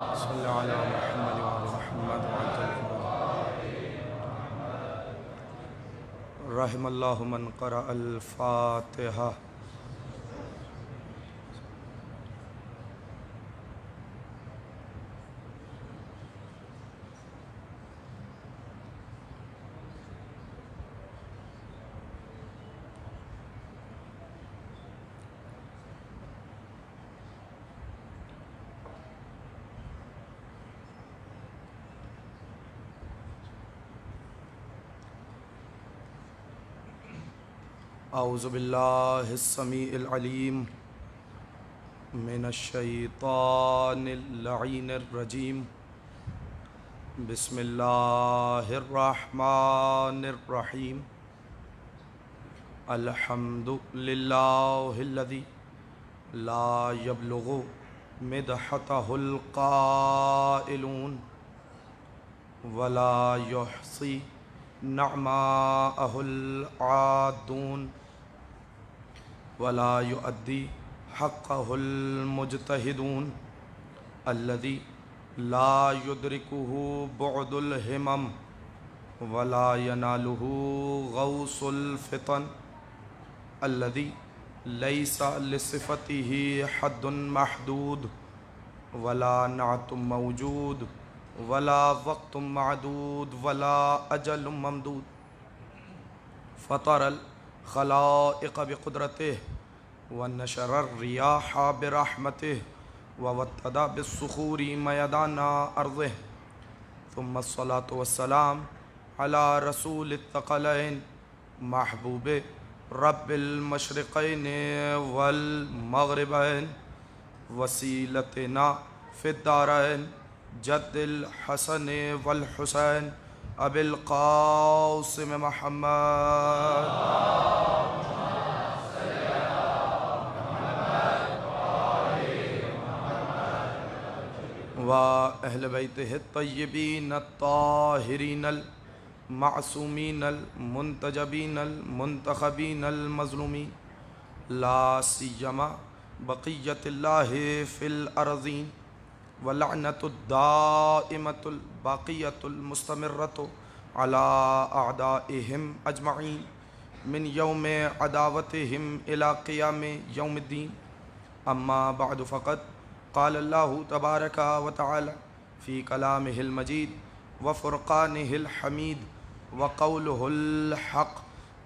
صلی علی محمد وعلی محمد رحم اللہ من قرأ الفاتحہ۔ اعوذ باللہ السمیع العلیم من الشیطان اللعین الرجیم، بسم اللہ الرحمن الرحیم۔ الحمد للہ الذی لا یبلغ مدحتہ القائلون ولا یحصی نعماءہ العادون ولا یؤدی حقہ المجتہدون الذی لا یدرکہ بعد الہمم ولا ینالہ غوث الفطن الذی لیس لصفتہ حد محدود ولا نعت موجود ولا وقت معدود ولا اجل ممدود فطر الخلائق بقدرته ونشر الرياح برحمته ووطد بالصخور ميدان أرضه ثم الصلاة والسلام على رسول الثقلين محبوب رب المشرقين والمغربين وسيلتنا في الدارين جد الحسن والحسين ابی القاسم محمد و اہل بیتہ الطیبین الطاہرین المعصومین المنتجبین المنتخبین المظلومین لا سیما بقیت اللہ فی الارضین ولعنت الدائمۃ الباقیۃ المستمرۃ علی اعدائہم اجمعین من یوم عداوتہم الی قیام یوم الدین۔ اما بعد فقد قال اللہ تبارک و تعالی فی کلامہ المجید وفرقانہ الحمید وقولہ الحق۔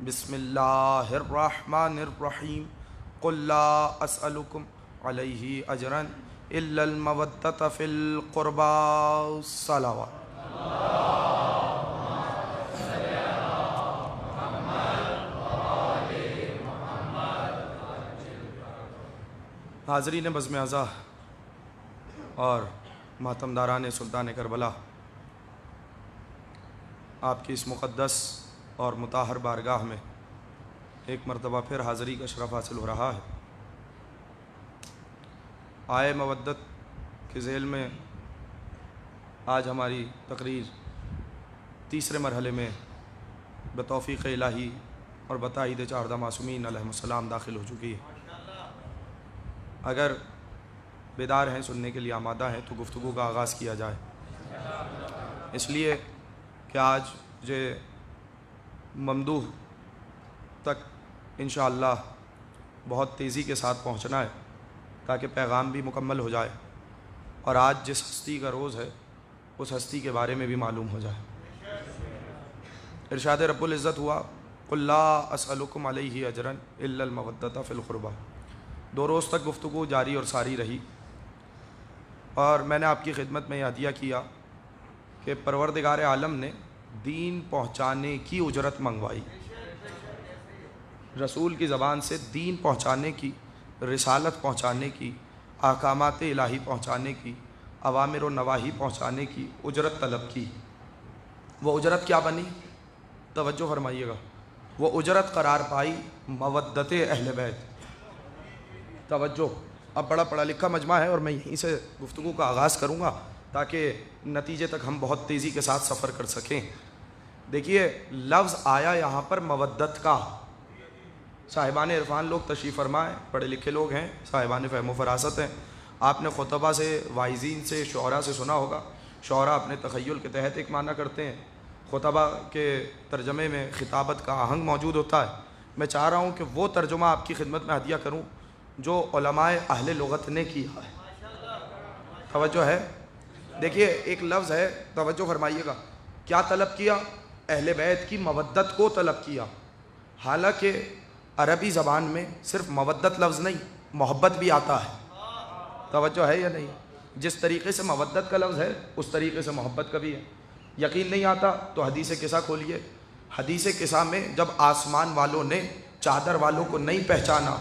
بسم اللہ الرحمن الرحیم۔ قل لا اسألکم علیہ اجرا الا المودۃ فی القربى صلوات۔ حاضرین بزم عزا اور ماتمداران سلطان کربلا، آپ کی اس مقدس اور مطہر بارگاہ میں ایک مرتبہ پھر حاضری کا شرف حاصل ہو رہا ہے۔ آئے مودت کے ذیل میں آج ہماری تقریر تیسرے مرحلے میں بتوفیق الہی اور بتائید چاردہ معصومین علیہ السلام داخل ہو چکی ہے۔ اگر بیدار ہیں، سننے کے لیے آمادہ ہیں، تو گفتگو کا آغاز کیا جائے، اس لیے کہ آج مجھے ممدوح تک انشاءاللہ بہت تیزی کے ساتھ پہنچنا ہے تاکہ پیغام بھی مکمل ہو جائے اور آج جس ہستی کا روز ہے اس ہستی کے بارے میں بھی معلوم ہو جائے۔ ارشاد رب العزت ہوا قل لا اسألکم علیہ اجرا الا المودۃ فی القربى۔ 2 روز تک گفتگو جاری اور ساری رہی اور میں نے آپ کی خدمت میں عطیہ کیا کہ پروردگار عالم نے دین پہنچانے کی اجرت منگوائی، رسول کی زبان سے دین پہنچانے کی، رسالت پہنچانے کی، احکامات الہی پہنچانے کی، اوامر و نواہی پہنچانے کی اجرت طلب کی۔ وہ اجرت کیا بنی؟ توجہ فرمائیے گا۔ وہ اجرت قرار پائی مودت اہل بیت۔ توجہ، اب بڑا پڑھا لکھا مجمع ہے اور میں یہیں سے گفتگو کا آغاز کروں گا تاکہ نتیجے تک ہم بہت تیزی کے ساتھ سفر کر سکیں۔ دیکھیے، لفظ آیا یہاں پر مودت کا۔ صاحبان عرفان لوگ تشریف فرمائیں، پڑھے لکھے لوگ ہیں، صاحبان فہم و فراست ہیں، آپ نے خطبہ سے، واعظین سے، شعراء سے سنا ہوگا، شعراء اپنے تخیل کے تحت ایک معنی کرتے ہیں، خطبہ کے ترجمے میں خطابت کا آہنگ موجود ہوتا ہے۔ میں چاہ رہا ہوں کہ وہ ترجمہ آپ کی خدمت میں ہدیہ کروں جو علماء اہل لغت نے کیا ہے۔ توجہ ہے؟ دیکھیے ایک لفظ ہے، توجہ فرمائیے گا، کیا طلب کیا؟ اہل بیت کی مودت کو طلب کیا۔ حالانکہ عربی زبان میں صرف مودت لفظ نہیں، محبت بھی آتا ہے۔ توجہ ہے یا نہیں؟ جس طریقے سے مودت کا لفظ ہے اس طریقے سے محبت کا بھی ہے۔ یقین نہیں آتا تو حدیث قصہ کھولیے۔ حدیث قصہ میں جب آسمان والوں نے چادر والوں کو نہیں پہچانا،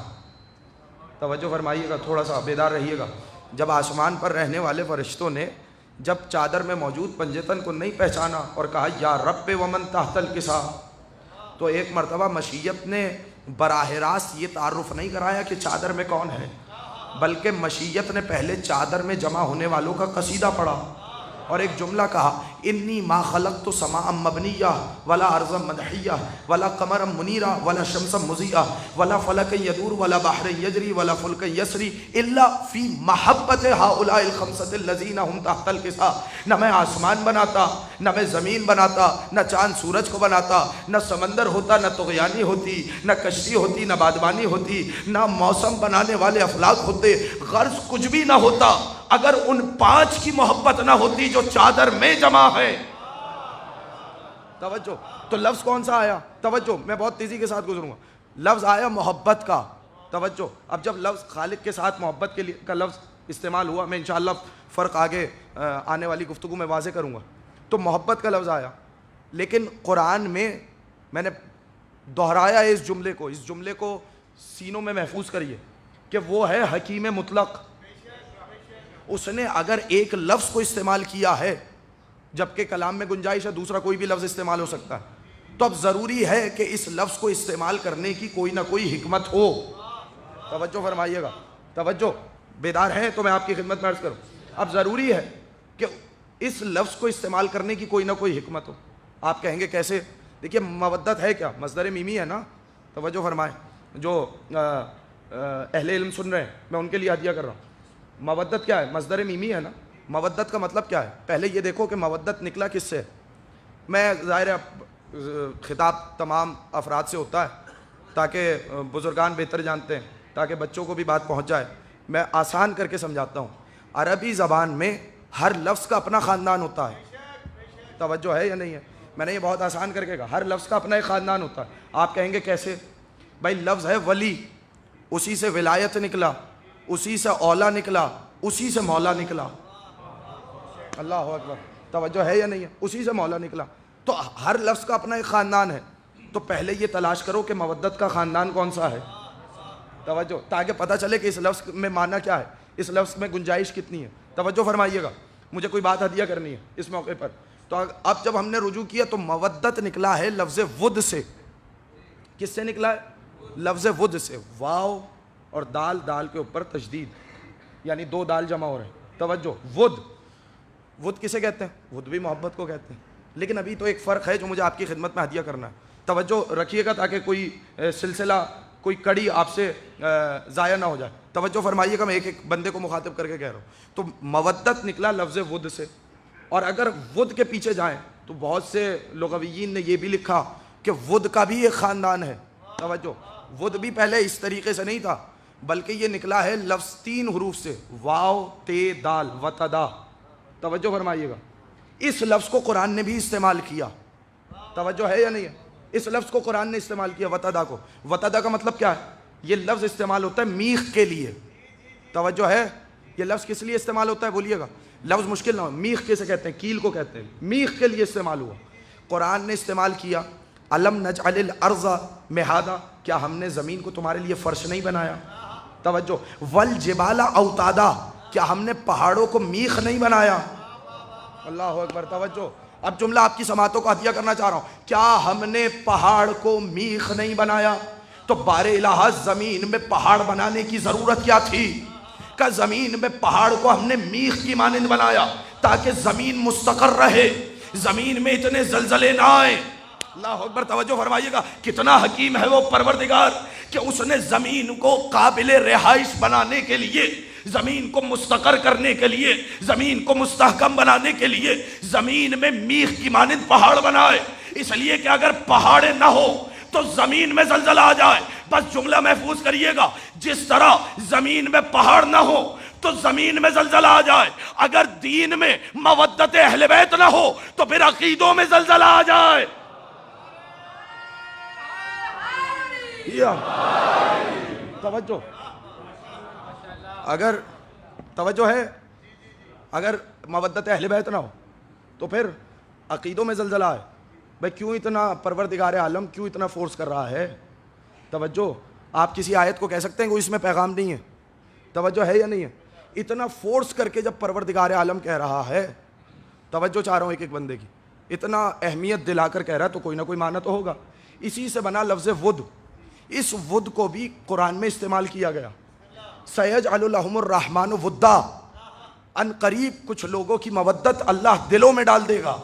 توجہ فرمائیے گا، تھوڑا سا بیدار رہیے گا، جب آسمان پر رہنے والے فرشتوں نے جب چادر میں موجود پنجتن کو نہیں پہچانا اور کہا یا رب ومن تحت الکسا، تو ایک مرتبہ مشیت نے براہ راست یہ تعارف نہیں کرایا کہ چادر میں کون ہے، بلکہ مشیت نے پہلے چادر میں جمع ہونے والوں کا قصیدہ پڑھا اور ایک جملہ کہا، انی ما خلقت سماء مبنیہ ولا ارضا مدحیہ ولا قمرا منیرا ولا شمسا مضیئا ولا فلک یدور ولا بحر یجری ولا فلک یسری الا فی محبت ہؤلاء الخمسۃ الذین هم تحت الکسا۔ نہ میں آسمان بناتا، نہ میں زمین بناتا، نہ چاند سورج کو بناتا، نہ سمندر ہوتا، نہ طغیانی ہوتی، نہ کشتی ہوتی، نہ بادبانی ہوتی، نہ موسم بنانے والے افلاک ہوتے، غرض کچھ بھی نہ ہوتا اگر ان 5 کی محبت نہ ہوتی جو چادر میں جمع ہے۔ توجہ، تو لفظ کون سا آیا؟ توجہ، میں بہت تیزی کے ساتھ گزروں گا۔ لفظ آیا محبت کا۔ توجہ، اب جب لفظ خالق کے ساتھ محبت کے لیے کا لفظ استعمال ہوا، میں انشاءاللہ فرق آگے آنے والی گفتگو میں واضح کروں گا، تو محبت کا لفظ آیا، لیکن قرآن میں نے دہرایا ہے اس جملے کو سینوں میں محفوظ کریے کہ وہ ہے حکیم مطلق۔ اس نے اگر ایک لفظ کو استعمال کیا ہے، جبکہ کلام میں گنجائش ہے دوسرا کوئی بھی لفظ استعمال ہو سکتا ہے، تو اب ضروری ہے کہ اس لفظ کو استعمال کرنے کی کوئی نہ کوئی حکمت ہو۔ توجہ فرمائیے گا، توجہ، بیدار ہیں تو میں آپ کی خدمت میں عرض کروں، اب ضروری ہے کہ اس لفظ کو استعمال کرنے کی کوئی نہ کوئی حکمت ہو۔ آپ کہیں گے کیسے؟ دیکھیے مودت ہے کیا؟ مصدر میمی ہے نا۔ توجہ فرمائیں، جو اہل علم سن رہے ہیں میں ان کے لیے ہدیہ کر رہا ہوں۔ مودت کیا ہے؟ مصدر میمی ہے نا۔ مودت کا مطلب کیا ہے؟ پہلے یہ دیکھو کہ مودت نکلا کس سے۔ میں ظاہر خطاب تمام افراد سے ہوتا ہے تاکہ بزرگان بہتر جانتے ہیں، تاکہ بچوں کو بھی بات پہنچ جائے۔ میں آسان کر کے سمجھاتا ہوں۔ عربی زبان میں ہر لفظ کا اپنا خاندان ہوتا ہے۔ توجہ ہے یا نہیں ہے؟ میں نے یہ بہت آسان کر کے کہا، ہر لفظ کا اپنا ایک خاندان ہوتا ہے۔ آپ کہیں گے کیسے؟ بھائی لفظ ہے ولی، اسی سے ولایت نکلا، اسی سے اولا نکلا، اسی سے مولا نکلا۔ اللہ اکبر، توجہ ہے یا نہیں ہے؟ اسی سے مولا نکلا۔ تو ہر لفظ کا اپنا ایک خاندان ہے، تو پہلے یہ تلاش کرو کہ مودت کا خاندان کون سا ہے۔ توجہ، تاکہ پتہ چلے کہ اس لفظ میں معنی کیا ہے، اس لفظ میں گنجائش کتنی ہے۔ توجہ فرمائیے گا، مجھے کوئی بات ہدیہ کرنی ہے اس موقع پر۔ تو اب جب ہم نے رجوع کیا تو مودت نکلا ہے لفظ ود سے۔ کس سے نکلا ہے؟ لفظ ود سے۔ واو اور دال، دال کے اوپر تشدید، یعنی 2 دال جمع ہو رہے ہیں۔ توجہ، ود کسے کہتے ہیں؟ ود بھی محبت کو کہتے ہیں، لیکن ابھی تو ایک فرق ہے جو مجھے آپ کی خدمت میں ہدیہ کرنا ہے۔ توجہ رکھیے گا تاکہ کوئی سلسلہ، کوئی کڑی آپ سے ضائع نہ ہو جائے۔ توجہ فرمائیے گا، میں ایک ایک بندے کو مخاطب کر کے کہہ رہا ہوں۔ تو مودت نکلا لفظ ود سے، اور اگر ود کے پیچھے جائیں تو بہت سے لغویین نے یہ بھی لکھا کہ ود کا بھی ایک خاندان ہے۔ توجہ، ود بھی پہلے اس طریقے سے نہیں تھا، بلکہ یہ نکلا ہے لفظ 3 حروف سے، واو تے دال، وتدا۔ توجہ فرمائیے گا، اس لفظ کو قرآن نے بھی استعمال کیا۔ توجہ ہے یا نہیں ہے؟ اس لفظ کو قرآن نے استعمال کیا، وتدا کو۔ وتدا کا مطلب کیا ہے؟ یہ لفظ استعمال ہوتا ہے میخ کے لیے۔ توجہ ہے، یہ لفظ کس لیے استعمال ہوتا ہے بولیے گا؟ لفظ مشکل نہ ہو، میخ کیسے کہتے ہیں؟ کیل کو کہتے ہیں، میخ کے لیے استعمال ہوا۔ قرآن نے استعمال کیا، الم نجعل الارض مہادا، کیا ہم نے زمین کو تمہارے لیے فرش نہیں بنایا؟ توجہ، والجبال اوتادا، کیا ہم نے پہاڑوں کو میخ نہیں بنایا؟ اللہ اکبر، توجہ۔ اب جملہ آپ کی سماعتوں کو ہدیہ کرنا چاہ رہا ہوں، کیا ہم نے پہاڑ کو میخ نہیں بنایا؟ تو بار الہ زمین میں پہاڑ بنانے کی ضرورت کیا تھی؟ کہ زمین میں پہاڑ کو ہم نے میخ کی مانند بنایا تاکہ زمین مستقر رہے، زمین میں اتنے زلزلے نہ آئیں۔ اللہ اکبر، توجہ فرمائیے گا، کتنا حکیم ہے وہ پروردگار کہ اس نے زمین کو قابل رہائش بنانے کے لیے زمین کو مستقر کرنے کے لیے، زمین کو مستحکم بنانے کے لیے زمین میں میخ کی مانند پہاڑ بنائے، اس لیے کہ اگر پہاڑ نہ ہو تو زمین میں زلزلہ آ جائے۔ بس جملہ محفوظ کریے گا، جس طرح زمین میں پہاڑ نہ ہو تو زمین میں زلزلہ آ جائے، اگر دین میں مودت اہل بیت نہ ہو تو پھر عقیدوں میں زلزلہ آ جائے۔ توجہ، اگر توجہ ہے، اگر مودت اہل بیت نہ ہو تو پھر عقیدوں میں زلزلہ آئے۔ بھئی کیوں اتنا پروردگار عالم کیوں اتنا فورس کر رہا ہے؟ توجہ، آپ کسی آیت کو کہہ سکتے ہیں کہ اس میں پیغام نہیں ہے، توجہ ہے یا نہیں ہے؟ اتنا فورس کر کے جب پروردگار عالم کہہ رہا ہے، توجہ چاہ رہا ہوں ایک ایک بندے کی، اتنا اہمیت دلا کر کہہ رہا ہے تو کوئی نہ کوئی معنی تو ہوگا۔ اسی سے بنا لفظ ود، اس ود کو بھی قرآن میں استعمال کیا گیا، سیجعل لہم الرحمن ودا، ان قریب کچھ لوگوں کی مودت اللہ دلوں میں ڈال دے گا۔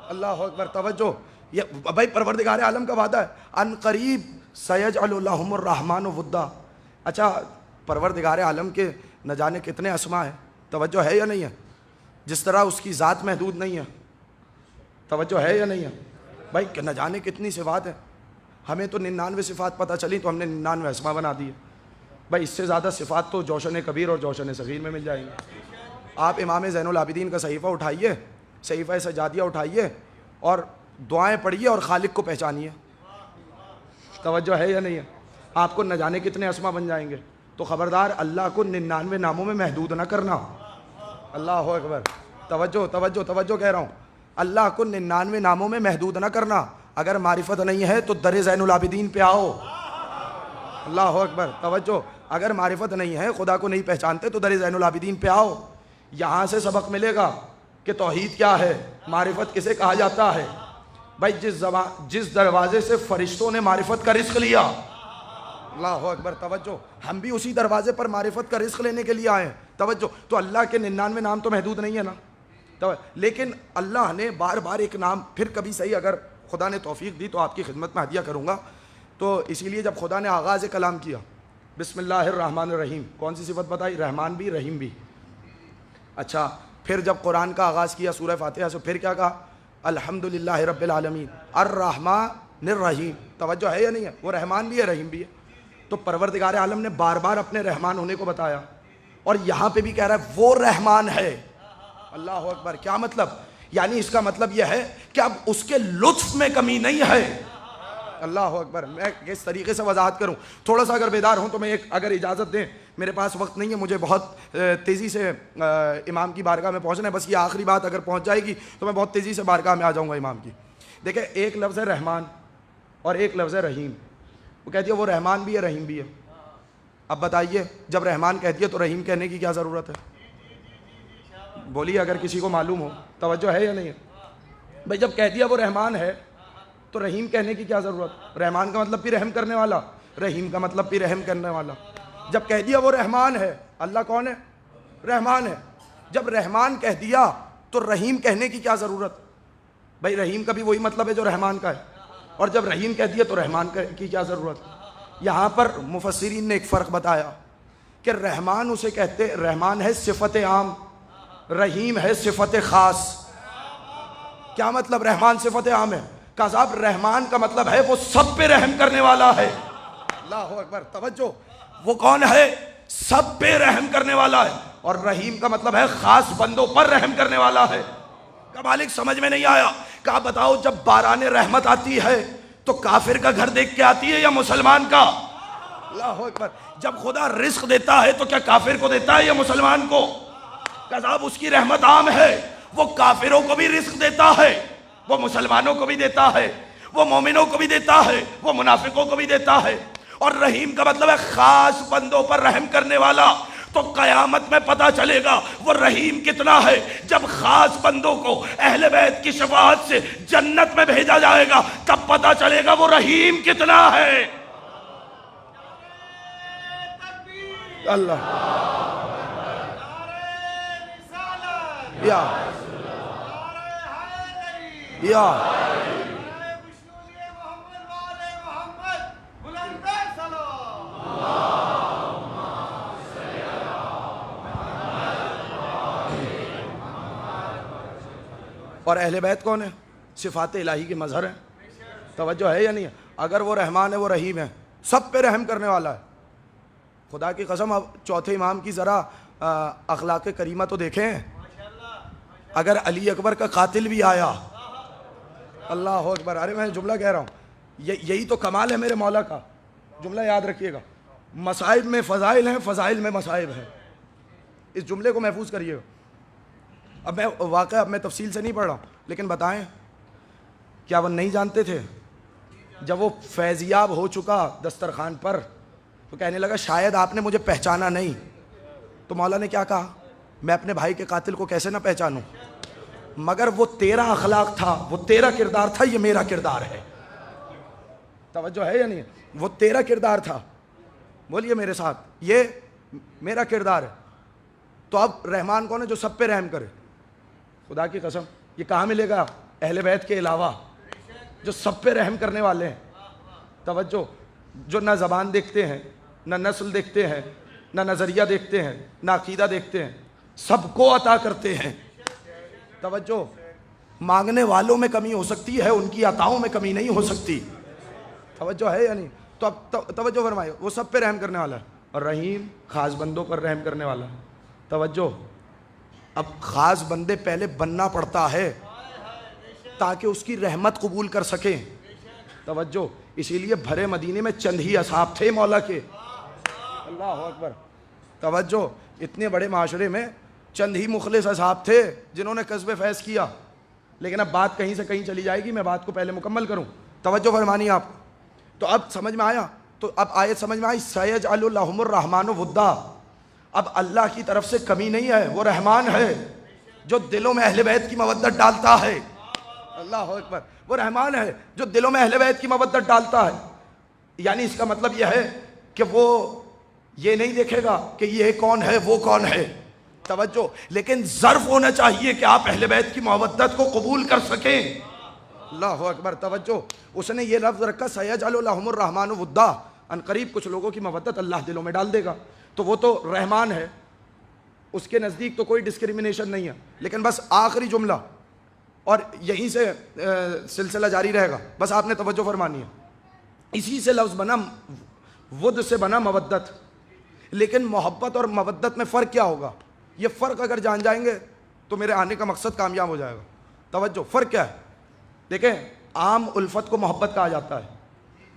اللہ اکبر، توجہ، یہ بھائی پروردگار عالم کا وعدہ ہے، ان قریب سیجعل لہم الرحمن ودا۔ اچھا، پروردگار عالم کے نہ جانے کتنے اسماء ہیں، توجہ ہے یا نہیں ہے؟ جس طرح اس کی ذات محدود نہیں ہے، توجہ ہے یا نہیں ہے؟ بھائی نہ جانے کتنی صفات ہیں، ہمیں تو 99 صفات پتہ چلی تو ہم نے 99 اسماء بنا دیے۔ بھائی اس سے زیادہ صفات تو جوشن کبیر اور جوشن صغیر میں مل جائیں گے۔ آپ امام زین العابدین کا صحیفہ اٹھائیے، صحیفہ سجادیہ اٹھائیے اور دعائیں پڑھیے اور خالق کو پہچانیے، توجہ ہے یا نہیں ہے؟ آپ کو نہ جانے کتنے اسماء بن جائیں گے۔ تو خبردار اللہ کو 99 ناموں میں محدود نہ کرنا۔ اللہ اکبر، توجہ توجہ توجہ کہہ رہا ہوں، اللہ کو 99 ناموں میں محدود نہ کرنا۔ اگر معرفت نہیں ہے تو در زین العابدین پہ آؤ۔ اللہ اکبر، توجہ، اگر معرفت نہیں ہے، خدا کو نہیں پہچانتے تو در زین العابدین پہ آؤ، یہاں سے سبق ملے گا کہ توحید کیا ہے، معرفت کسے کہا جاتا ہے۔ بھائی جس دروازے سے فرشتوں نے معرفت کا رزق لیا، اللہ اکبر، توجہ، ہم بھی اسی دروازے پر معرفت کا رزق لینے کے لیے آئے ہیں، توجہ۔ تو اللہ کے 99 نام تو محدود نہیں ہے نا، لیکن اللہ نے بار بار ایک نام، پھر کبھی صحیح اگر خدا نے توفیق دی تو آپ کی خدمت میں ہدیہ کروں گا۔ تو اسی لیے جب خدا نے آغاز کلام کیا، بسم اللہ الرحمن الرحیم، کون سی صفت بتائی؟ رحمان بھی، رحیم بھی۔ اچھا، پھر جب قرآن کا آغاز کیا سورہ فاتحہ سے، پھر کیا کہا؟ الحمدللہ رب العالمین الرحمن الرحیم، توجہ ہے یا نہیں ہے؟ وہ رحمان بھی ہے، رحیم بھی ہے۔ تو پروردگار عالم نے بار بار اپنے رحمان ہونے کو بتایا، اور یہاں پہ بھی کہہ رہا ہے وہ رحمان ہے۔ اللہ اکبر، کیا مطلب؟ یعنی اس کا مطلب یہ ہے کہ اب اس کے لطف میں کمی نہیں ہے۔ اللہ اکبر، میں اس طریقے سے وضاحت کروں، تھوڑا سا اگر بیدار ہوں تو میں ایک، اگر اجازت دیں، میرے پاس وقت نہیں ہے، مجھے بہت تیزی سے امام کی بارگاہ میں پہنچنا ہے، بس یہ آخری بات اگر پہنچ جائے گی تو میں بہت تیزی سے بارگاہ میں آ جاؤں گا امام کی۔ دیکھیں، ایک لفظ ہے رحمان اور ایک لفظ ہے رحیم۔ وہ کہتی ہے وہ رحمان بھی ہے، رحیم بھی ہے۔ اب بتائیے، جب رحمان کہتی ہے تو رحیم کہنے کی کیا ضرورت ہے؟ بولیے اگر کسی کو معلوم ہو، توجہ ہے یا نہیں ہے؟ بھائی جب کہہ دیا وہ رحمان ہے تو رحیم کہنے کی کیا ضرورت؟ رحمان کا مطلب بھی رحم کرنے والا، رحیم کا مطلب بھی رحم کرنے والا۔ جب کہہ دیا وہ رحمان ہے، اللہ کون ہے؟ رحمان ہے۔ جب رحمان کہہ دیا تو رحیم کہنے کی کیا ضرورت؟ بھائی رحیم کا بھی وہی مطلب ہے جو رحمان کا ہے، اور جب رحیم کہہ دیا تو رحمان کی کیا ضرورت؟ یہاں پر مفسرین نے ایک فرق بتایا کہ رحمان اسے کہتے، رحمان ہے صفت عام، رحیم ہے صفت خاص۔ کیا مطلب؟ رحمان صفت عام ہے، کہا صاحب رحمان کا مطلب ہے وہ سب پہ رحم کرنے والا ہے۔ اللہ اکبر، توجہ، وہ کون ہے؟ سب پہ رحم کرنے والا ہے۔ اور رحیم کا مطلب ہے خاص بندوں پر رحم کرنے والا ہے۔ کہ مالک سمجھ میں نہیں آیا، کہا بتاؤ جب باران رحمت آتی ہے تو کافر کا گھر دیکھ کے آتی ہے یا مسلمان کا؟ اللہ اکبر، جب خدا رزق دیتا ہے تو کیا کافر کو دیتا ہے یا مسلمان کو؟ کہ صاحب اس کی رحمت عام ہے، وہ کافروں کو بھی رزق دیتا ہے، وہ مسلمانوں کو بھی دیتا ہے، وہ مومنوں کو بھی دیتا ہے، وہ منافقوں کو بھی دیتا ہے۔ اور رحیم کا مطلب ہے خاص بندوں پر رحم کرنے والا۔ تو قیامت میں پتا چلے گا وہ رحیم کتنا ہے جب خاص بندوں کو اہل بیت کی شفاعت سے جنت میں بھیجا جائے گا، تب پتا چلے گا وہ رحیم کتنا ہے۔ اللہ یا اور اہل بیت کون ہے؟ صفات الہی کے مظہر ہیں. توجہ ہے یا نہیں ہے؟ اگر وہ رحمان ہے وہ رحیم ہے، سب پہ رحم کرنے والا ہے. خدا کی قسم اب چوتھے امام کی ذرا اخلاق کریمہ تو دیکھیں. اگر علی اکبر کا قاتل بھی آیا، اللہ اکبر، ارے میں جملہ کہہ رہا ہوں، یہی تو کمال ہے میرے مولا کا. جملہ یاد رکھیے گا، مصائب میں فضائل ہیں، فضائل میں مصائب ہیں. اس جملے کو محفوظ کریے گا. اب میں تفصیل سے نہیں پڑھ رہا ہوں، لیکن بتائیں کیا وہ نہیں جانتے تھے؟ جب وہ فیضیاب ہو چکا دسترخوان پر تو کہنے لگا شاید آپ نے مجھے پہچانا نہیں. تو مولا نے کیا کہا؟ میں اپنے بھائی کے قاتل کو کیسے نہ پہچانوں، مگر وہ تیرا اخلاق تھا، وہ تیرا کردار تھا، یہ میرا کردار ہے. توجہ ہے یا نہیں؟ وہ تیرا کردار تھا، بولیے میرے ساتھ، یہ میرا کردار ہے. تو اب رحمان کون ہے؟ جو سب پہ رحم کرے. خدا کی قسم یہ کہاں ملے گا اہل بیت کے علاوہ؟ جو سب پہ رحم کرنے والے ہیں. توجہ، جو نہ زبان دیکھتے ہیں، نہ نسل دیکھتے ہیں، نہ نظریہ دیکھتے ہیں، نہ عقیدہ دیکھتے ہیں، سب کو عطا کرتے ہیں. توجہ، مانگنے والوں میں کمی ہو سکتی ہے، ان کی عطاؤں میں کمی نہیں ہو سکتی. توجہ ہے یا نہیں؟ تو اب توجہ فرمائے، وہ سب پہ رحم کرنے والا ہے. اور رحیم خاص بندوں پر رحم کرنے والا ہے. توجہ، اب خاص بندے پہلے بننا پڑتا ہے تاکہ اس کی رحمت قبول کر سکیں. توجہ، اسی لیے بھرے مدینے میں چند ہی اصحاب تھے مولا کے. اللہ اکبر. توجہ، اتنے بڑے معاشرے میں چند ہی مخلص اصحاب تھے جنہوں نے کسب فیض کیا. لیکن اب بات کہیں سے کہیں چلی جائے گی، میں بات کو پہلے مکمل کروں. توجہ فرمانی آپ. تو اب سمجھ میں آیا؟ تو اب آیت سمجھ میں آئی، سَيَجْعَلُ لَهُمُ الرَّحْمَنُ وُدًّا. اب اللہ کی طرف سے کمی نہیں ہے، وہ رحمان ہے جو دلوں میں اہل بیت کی مودت ڈالتا ہے. اللہ اکبر. وہ رحمان ہے جو دلوں میں اہل بیت کی مودت ڈالتا ہے. یعنی اس کا مطلب یہ ہے کہ وہ یہ نہیں دیکھے گا کہ یہ کون ہے وہ کون ہے. توجہ، لیکن ظرف ہونا چاہیے کہ آپ اہل بیت کی مودت کو قبول کر سکیں. اللہ اکبر. توجہ، اس نے یہ لفظ رکھا سَيَجْعَلُ لَهُمُ الرَّحْمَنُ وُدًّا. ان قریب کچھ لوگوں کی مودت اللہ دلوں میں ڈال دے گا. تو وہ تو رحمان ہے، اس کے نزدیک تو کوئی ڈسکریمنیشن نہیں ہے. لیکن بس آخری جملہ، اور یہیں سے سلسلہ جاری رہے گا، بس آپ نے توجہ فرمانی ہے. اسی سے لفظ بنا، ود سے بنا مودت. لیکن محبت اور مودت میں فرق کیا ہوگا؟ یہ فرق اگر جان جائیں گے تو میرے آنے کا مقصد کامیاب ہو جائے گا. توجہ، فرق کیا ہے؟ دیکھیں، عام الفت کو محبت کہا جاتا ہے،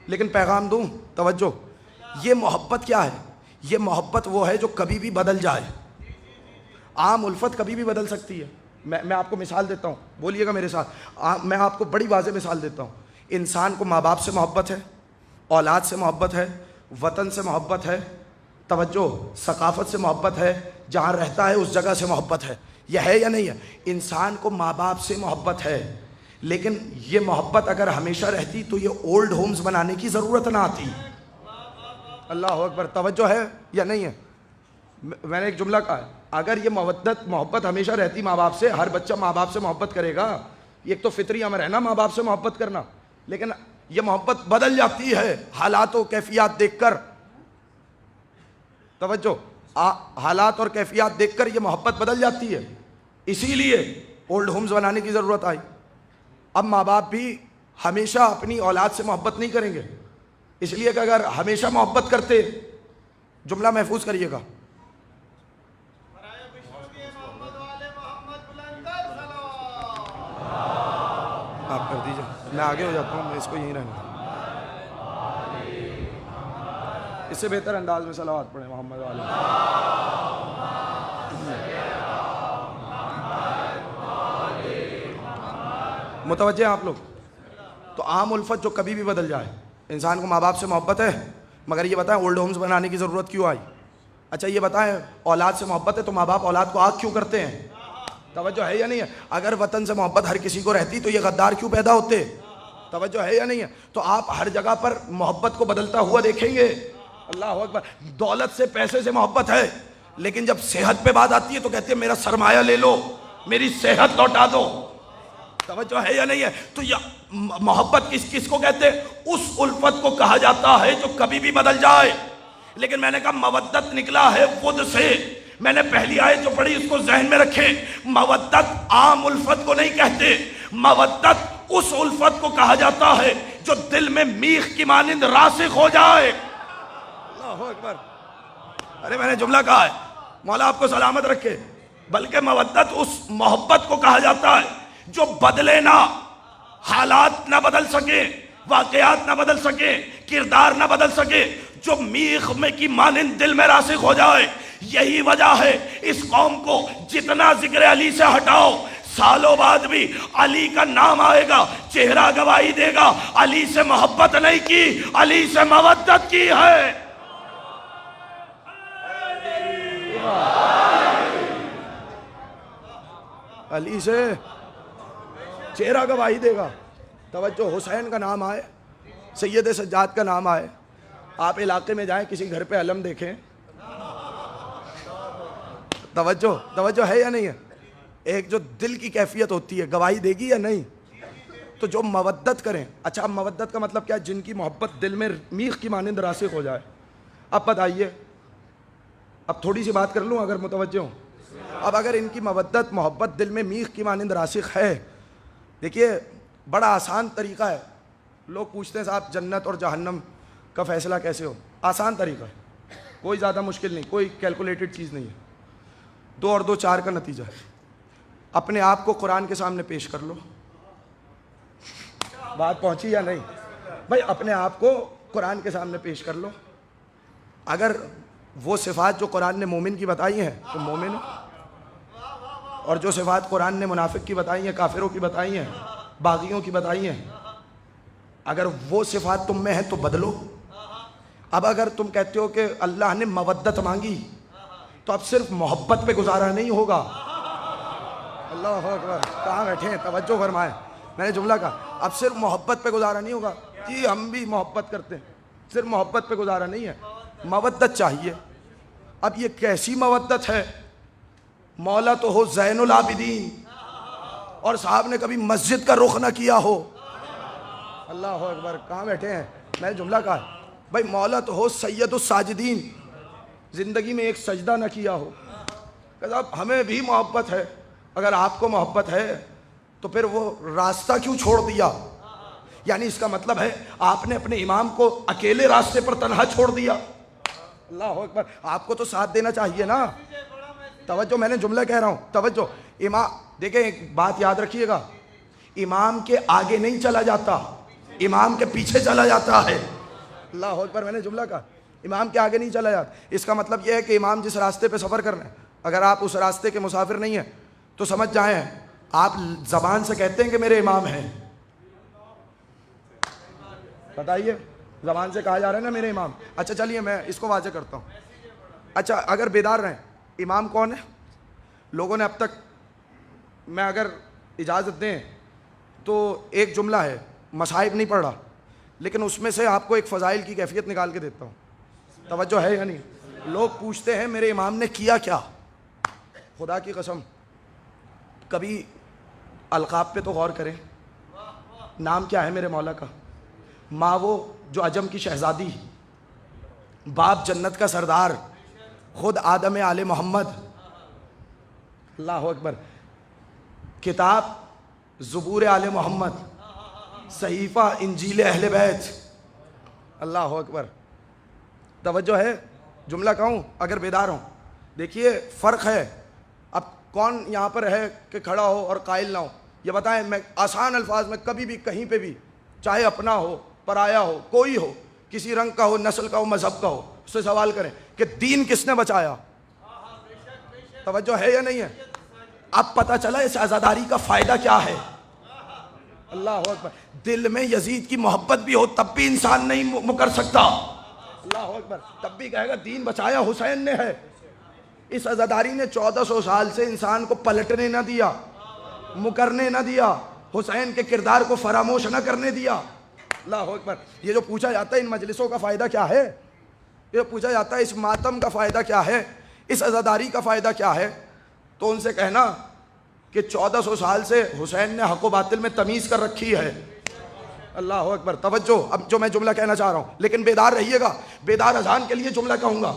لیکن پیغام دوں، توجہ، یہ محبت کیا ہے؟ یہ محبت وہ ہے جو کبھی بھی بدل جائے. عام الفت کبھی بھی بدل سکتی ہے. میں آپ کو مثال دیتا ہوں، بولیے گا میرے ساتھ. میں آپ کو بڑی واضح مثال دیتا ہوں. انسان کو ماں باپ سے محبت ہے، اولاد سے محبت ہے، وطن سے محبت ہے، توجہ، ثقافت سے محبت ہے، جہاں رہتا ہے اس جگہ سے محبت ہے. یہ ہے یا نہیں ہے؟ انسان کو ماں باپ سے محبت ہے، لیکن یہ محبت اگر ہمیشہ رہتی تو یہ اولڈ ہومز بنانے کی ضرورت نہ آتی. اللہ اکبر. توجہ ہے یا نہیں ہے؟ میں نے ایک جملہ کہا ہے، اگر یہ محبت ہمیشہ رہتی ماں باپ سے، ہر بچہ ماں باپ سے محبت کرے گا. ایک تو فطری امر ہے نا ماں باپ سے محبت کرنا، لیکن یہ محبت بدل جاتی ہے حالات و کیفیات دیکھ کر. توجہ، حالات اور کیفیات دیکھ کر یہ محبت بدل جاتی ہے. اسی لیے اولڈ ہومز بنانے کی ضرورت آئی. اب ماں باپ بھی ہمیشہ اپنی اولاد سے محبت نہیں کریں گے، اس لیے کہ اگر ہمیشہ محبت کرتے، جملہ محفوظ کریے گا، آپ کر دیجئے، میں آگے ہو جاتا ہوں، میں اس کو یہیں رہنا. اس سے بہتر انداز میں صلوات پڑھیں محمد علیہ. متوجہ ہیں آپ لوگ؟ تو عام الفت جو کبھی بھی بدل جائے. انسان کو ماں باپ سے محبت ہے، مگر یہ بتائیں اولڈ ہومز بنانے کی ضرورت کیوں آئی؟ اچھا یہ بتائیں اولاد سے محبت ہے تو ماں باپ اولاد کو آگ کیوں کرتے ہیں؟ توجہ ہے یا نہیں ہے؟ اگر وطن سے محبت ہر کسی کو رہتی تو یہ غدار کیوں پیدا ہوتے؟ توجہ ہے یا نہیں ہے؟ تو آپ ہر جگہ پر محبت کو بدلتا ہوا دیکھیں گے. اللہ اکبر. دولت سے، پیسے سے محبت ہے، لیکن جب صحت پہ بات آتی ہے تو کہتے ہیں میرا سرمایہ لے لو، میری صحت لوٹا دو. توجہ ہے یا نہیں ہے؟ تو محبت کس کو کہتے ہیں؟ اس الفت کو کہا جاتا ہے جو کبھی بھی بدل جائے. لیکن میں نے کہا مودت نکلا ہے ود سے. میں نے پہلی آیت جو پڑھی اس کو ذہن میں رکھیں. مودت عام الفت کو نہیں کہتے، مودت اس الفت کو کہا جاتا ہے جو دل میں میخ کی مانند راسخ ہو جائے. اللہ اکبر. ارے میں نے جملہ کہا ہے، مولا آپ کو سلامت رکھے. بلکہ مودت اس محبت کو کہا جاتا ہے جو بدلے نہ، حالات نہ بدل سکے، واقعات نہ بدل سکے، کردار نہ بدل سکے، جو میخ میں کی مانند دل میں راسخ ہو جائے. یہی وجہ ہے اس قوم کو جتنا ذکر علی سے ہٹاؤ سالوں بعد بھی علی کا نام آئے گا، چہرہ گواہی دے گا علی سے محبت نہیں کی، علی سے مودت کی ہے. علی سے چہرہ گواہی دے گا. توجہ، حسین کا نام آئے، سید سجاد کا نام آئے، آپ علاقے میں جائیں کسی گھر پہ علم دیکھیں، توجہ ہے یا نہیں ہے؟ ایک جو دل کی کیفیت ہوتی ہے گواہی دے گی یا نہیں؟ تو جو مودت کریں. اچھا اب مودت کا مطلب کیا؟ جن کی محبت دل میں میخ کی مانند راسخ ہو جائے. اب بتائیے، اب تھوڑی سی بات کر لوں اگر متوجہ ہوں. اب اگر ان کی مودت محبت دل میں میخ کی مانند راسخ ہے، دیکھیے بڑا آسان طریقہ ہے. لوگ پوچھتے ہیں صاحب جنت اور جہنم کا فیصلہ کیسے ہو؟ آسان طریقہ ہے، کوئی زیادہ مشکل نہیں، کوئی کیلکولیٹڈ چیز نہیں ہے. 2 اور 2 4 کا نتیجہ ہے. اپنے آپ کو قرآن کے سامنے پیش کر لو. بات پہنچی یا نہیں بھائی؟ اپنے آپ کو قرآن کے سامنے پیش کر لو. اگر وہ صفات جو قرآن نے مومن کی بتائی ہیں تو مومن ہو، اور جو صفات قرآن نے منافق کی بتائی ہیں، کافروں کی بتائی ہیں، باغیوں کی بتائی ہیں، اگر وہ صفات تم میں ہیں تو بدلو. اب اگر تم کہتے ہو کہ اللہ نے مودت مانگی تو اب صرف محبت پہ گزارا نہیں ہوگا. اللہ اکبر. کہاں بیٹھے ہیں؟ توجہ فرمائیں. میں نے جملہ کہا اب صرف محبت پہ گزارا نہیں ہوگا. جی ہم بھی محبت کرتے ہیں، صرف محبت پہ گزارا نہیں ہے، مودت چاہیے. اب یہ کیسی مودت ہے؟ مولا تو ہو زین العابدین اور صاحب نے کبھی مسجد کا رخ نہ کیا ہو. اللہ اکبر. کہاں بیٹھے ہیں؟ میں نے جملہ کہا بھائی مولا تو ہو سید الساجدین، زندگی میں ایک سجدہ نہ کیا ہو. کہ صاحب ہمیں بھی محبت ہے. اگر آپ کو محبت ہے تو پھر وہ راستہ کیوں چھوڑ دیا؟ یعنی اس کا مطلب ہے آپ نے اپنے امام کو اکیلے راستے پر تنہا چھوڑ دیا. اللہ اکبر. آپ کو تو ساتھ دینا چاہیے نا. توجہ، میں نے جملہ کہہ رہا ہوں، توجہ. امام دیکھیں ایک بات یاد رکھیے گا، امام کے آگے نہیں چلا جاتا، امام کے پیچھے چلا جاتا ہے. اللہ اکبر. میں نے جملہ کہا امام کے آگے نہیں چلا جاتا. اس کا مطلب یہ ہے کہ امام جس راستے پہ سفر کر رہے ہیں، اگر آپ اس راستے کے مسافر نہیں ہیں تو سمجھ جائیں آپ زبان سے کہتے ہیں کہ میرے امام ہیں. بتائیے، زبان سے کہا جا رہا ہے نا میرے امام. اچھا چلیے میں اس کو واضح کرتا ہوں. اچھا اگر بیدار رہیں، امام کون ہے؟ لوگوں نے اب تک، میں اگر اجازت دیں تو ایک جملہ ہے، مصائب نہیں پڑھ رہا لیکن اس میں سے آپ کو ایک فضائل کی کیفیت نکال کے دیتا ہوں. توجہ ہے یا نہیں؟ لوگ پوچھتے ہیں میرے امام نے کیا کیا. خدا کی قسم کبھی القاب پہ تو غور کریں. نام کیا ہے میرے مولا کا؟ ماں وہ جو عجم کی شہزادی، باپ جنت کا سردار، خود آدم آل محمد. اللہ اکبر. کتاب زبور آل محمد، صحیفہ انجیل اہل بیت. اللہ اکبر. توجہ ہے؟ جملہ کہوں اگر بیدار ہوں. دیکھیے فرق ہے. اب کون یہاں پر ہے کہ کھڑا ہو اور قائل نہ ہو؟ یہ بتائیں. میں آسان الفاظ میں کبھی بھی کہیں پہ بھی، چاہے اپنا ہو پرایا ہو، کوئی ہو، کسی رنگ کا ہو، نسل کا ہو، مذہب کا ہو، اس سے سوال کریں کہ دین کس نے بچایا؟ توجہ ہے یا نہیں ہے؟ اب پتہ چلا اس عزاداری کا فائدہ کیا ہے. اللہ اکبر. دل میں یزید کی محبت بھی ہو تب بھی انسان نہیں مکر سکتا. اللہ اکبر. تب بھی کہے گا دین بچایا حسین نے ہے. اس عزاداری نے 1400 سال سے انسان کو پلٹنے نہ دیا، مکرنے نہ دیا، حسین کے کردار کو فراموش نہ کرنے دیا. اللہ اکبر. یہ جو پوچھا جاتا ہے ان مجلسوں کا فائدہ کیا ہے، یہ پوچھا جاتا ہے اس ماتم کا فائدہ کیا ہے، اس عزاداری کا فائدہ کیا ہے، تو ان سے کہنا کہ 1400 سال سے حسین نے حق و باطل میں تمیز کر رکھی ہے. اللہ اکبر. توجہ. اب جو میں جملہ کہنا چاہ رہا ہوں، لیکن بیدار رہیے گا. بیدار اذان کے لیے جملہ کہوں گا،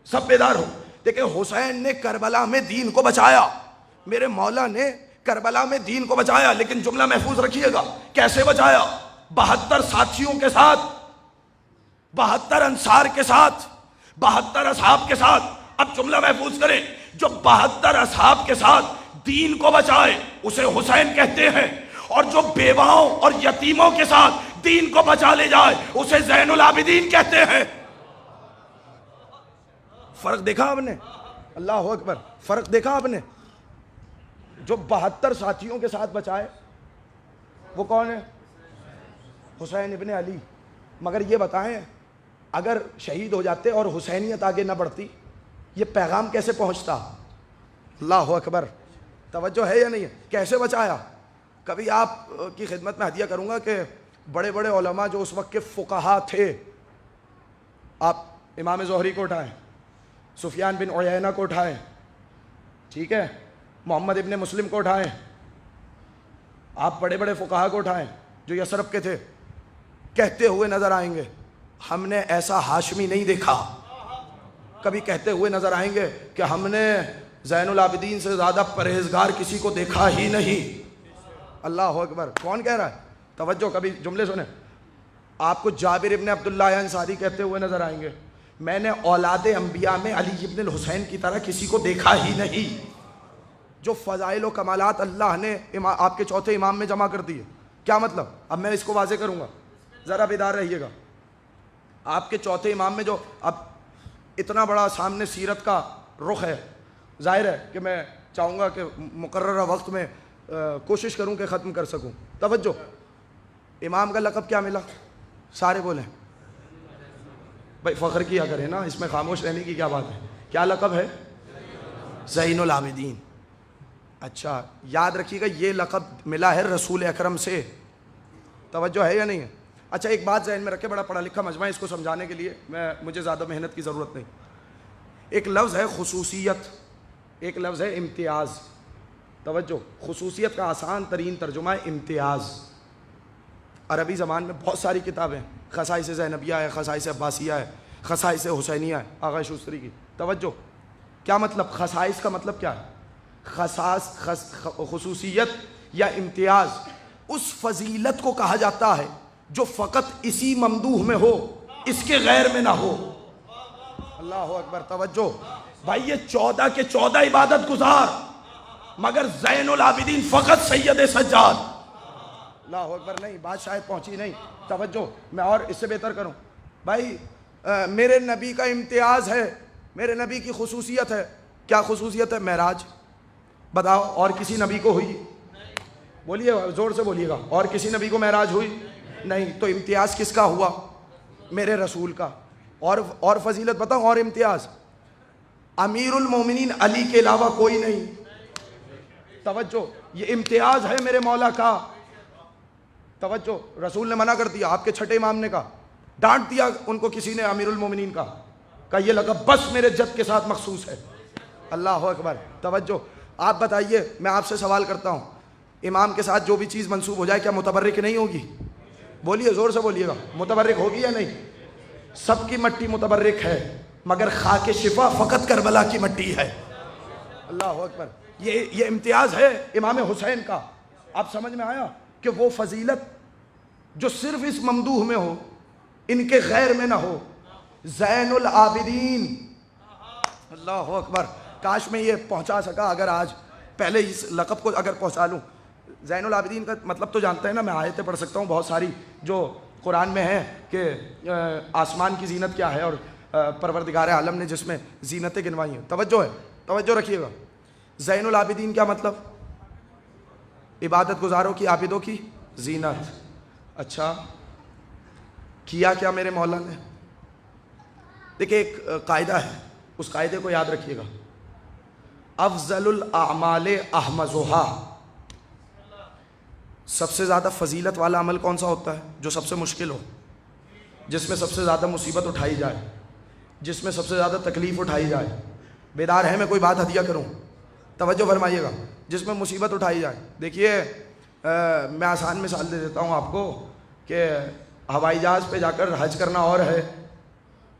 سب بیدار ہو. دیکھیں حسین نے کربلا میں دین کو بچایا، میرے مولا نے کربلا میں دین کو بچایا، لیکن جملہ محفوظ رکھیے گا کیسے بچایا؟ 72 ساتھیوں کے ساتھ، 72 انصار کے ساتھ، 72 اصحاب کے ساتھ. اب جملہ محفوظ کریں، جو 72 اصحاب کے ساتھ دین کو بچائے اسے حسین کہتے ہیں، اور جو بیواؤں اور یتیموں کے ساتھ دین کو بچا لے جائے اسے زین العابدین کہتے ہیں. فرق دیکھا آپ نے؟ اللہ اکبر، فرق دیکھا آپ نے؟ جو 72 ساتھیوں کے ساتھ بچائے وہ کون ہے؟ حسین ابن علی. مگر یہ بتائیں اگر شہید ہو جاتے اور حسینیت آگے نہ بڑھتی یہ پیغام کیسے پہنچتا؟ اللہ اکبر، توجہ ہے یا نہیں ہے؟ کیسے بچایا؟ کبھی آپ کی خدمت میں ہدیہ کروں گا کہ بڑے بڑے علماء جو اس وقت کے فقہا تھے، آپ امام زہری کو اٹھائیں، سفیان بن عیینہ کو اٹھائیں، ٹھیک ہے، محمد ابن مسلم کو اٹھائیں، آپ بڑے بڑے فقہا کو اٹھائیں جو یثرب کے تھے، کہتے ہوئے نظر آئیں گے ہم نے ایسا ہاشمی نہیں دیکھا. کبھی کہتے ہوئے نظر آئیں گے کہ ہم نے زین العابدین سے زیادہ پرہیزگار کسی کو دیکھا ہی نہیں. اللہ اکبر، کون کہہ رہا ہے؟ توجہ، کبھی جملے سنیں. آپ کو جابر ابن عبداللہ انصاری کہتے ہوئے نظر آئیں گے میں نے اولاد انبیاء میں علی ابن الحسین کی طرح کسی کو دیکھا ہی نہیں. جو فضائل و کمالات اللہ نے آپ کے چوتھے امام میں جمع کر دیے. کیا مطلب؟ اب میں اس کو واضح کروں گا، ذرا بیدار رہیے گا. آپ کے چوتھے امام میں جو اب اتنا بڑا سامنے سیرت کا رخ ہے، ظاہر ہے کہ میں چاہوں گا کہ مقررہ وقت میں کوشش کروں کہ ختم کر سکوں. توجہ، امام کا لقب کیا ملا؟ سارے بولیں بھائی، فخر کیا کریں نا، اس میں خاموش رہنے کی کیا بات ہے. کیا لقب ہے؟ زین العابدین. اچھا یاد رکھیے گا یہ لقب ملا ہے رسول اکرم سے. توجہ ہے یا نہیں ہے؟ اچھا ایک بات ذہن میں رکھے، بڑا پڑھا لکھا مجمع ہے، اس کو سمجھانے کے لیے مجھے زیادہ محنت کی ضرورت نہیں. ایک لفظ ہے خصوصیت، ایک لفظ ہے امتیاز. توجہ، خصوصیت کا آسان ترین ترجمہ ہے امتیاز. عربی زبان میں بہت ساری کتابیں، خصائص زینبیہ ہے، خصائص عباسیہ ہے، خصائص حسینیہ ہے آغا شوستری کی. توجہ، کیا مطلب؟ خصائص کا مطلب کیا ہے؟ خصوصیت یا امتیاز اس فضیلت کو کہا جاتا ہے جو فقط اسی ممدوح میں ہو، اس کے غیر میں نہ ہو. اللہ اکبر، توجہ بھائی، یہ 14 کے 14 عبادت گزار، مگر زین العابدین فقط سید سجاد. اللہ اکبر، نہیں بات شاید پہنچی نہیں. توجہ، میں اور اس سے بہتر کروں. بھائی میرے نبی کا امتیاز ہے، میرے نبی کی خصوصیت ہے. کیا خصوصیت ہے؟ معراج. بتاؤ اور کسی نبی کو ہوئی؟ بولیے زور سے بولیے گا. اور کسی نبی کو معراج ہوئی نہیں. تو امتیاز کس کا ہوا؟ میرے رسول کا. اور فضیلت بتاؤ، اور امتیاز امیر المومنین علی کے علاوہ کوئی نہیں. توجہ، یہ امتیاز ہے میرے مولا کا. توجہ، رسول نے منع کر دیا، آپ کے چھٹے امام نے کہا، ڈانٹ دیا ان کو کسی نے امیر المومنین کا، کہا یہ لقب بس میرے جد کے ساتھ مخصوص ہے. اللہ اکبر. توجہ، آپ بتائیے، میں آپ سے سوال کرتا ہوں، امام کے ساتھ جو بھی چیز منسوب ہو جائے کیا متبرک نہیں ہوگی؟ بولیے زور سے بولیے گا، متبرک ہوگی یا نہیں؟ سب کی مٹی متبرک ہے، مگر خاک شفا فقط کربلا کی مٹی ہے. اللہ اکبر. یہ امتیاز ہے امام حسین کا. آپ سمجھ میں آیا کہ وہ فضیلت جو صرف اس ممدوح میں ہو، ان کے غیر میں نہ ہو. زین العابدین. اللہ اکبر. کاش میں یہ پہنچا سکا اگر آج، پہلے اس لقب کو اگر پہنچا لوں. زین العابدین کا مطلب تو جانتے ہیں نا، میں آیتیں پڑھ سکتا ہوں بہت ساری جو قرآن میں ہیں کہ آسمان کی زینت کیا ہے اور پروردگار عالم نے جس میں زینتیں گنوائی ہیں. توجہ ہے، توجہ رکھیے گا. زین العابدین کیا مطلب؟ عبادت گزاروں کی، عابدوں کی زینت. اچھا کیا کیا میرے مولا نے؟ دیکھیں ایک قاعدہ ہے، اس قاعدے کو یاد رکھیے گا. افضل الاعمال احمزها، سب سے زیادہ فضیلت والا عمل کون سا ہوتا ہے؟ جو سب سے مشکل ہو، جس میں سب سے زیادہ مصیبت اٹھائی جائے، جس میں سب سے زیادہ تکلیف اٹھائی جائے. بیدار ہے میں کوئی بات ہدیہ کروں؟ توجہ فرمائیے گا. جس میں مصیبت اٹھائی جائے. دیکھیے میں آسان مثال دے دیتا ہوں آپ کو کہ ہوائی جہاز پہ جا کر حج کرنا اور ہے.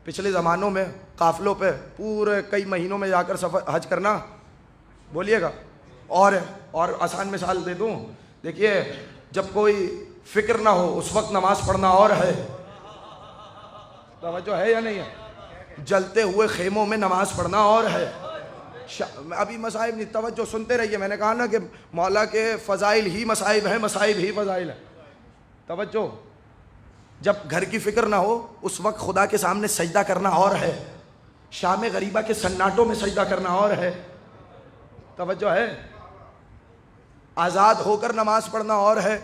پچھلے زمانوں میں قافلوں پہ پورے کئی مہینوں میں جا کر سفر حج کرنا، بولیے گا. اور آسان مثال دے دوں، دیکھیے جب کوئی فکر نہ ہو اس وقت نماز پڑھنا اور ہے. توجہ ہے یا نہیں ہے؟ جلتے ہوئے خیموں میں نماز پڑھنا اور ہے. ابھی مصائب نہیں، توجہ سنتے رہیے. میں نے کہا نا کہ مولا کے فضائل ہی مصائب ہیں، مصائب ہی فضائل ہیں. توجہ، جب گھر کی فکر نہ ہو اس وقت خدا کے سامنے سجدہ کرنا اور ہے. شام غریبہ کے سناٹوں میں سجدہ کرنا اور ہے. توجہ ہے. آزاد ہو کر نماز پڑھنا اور ہے.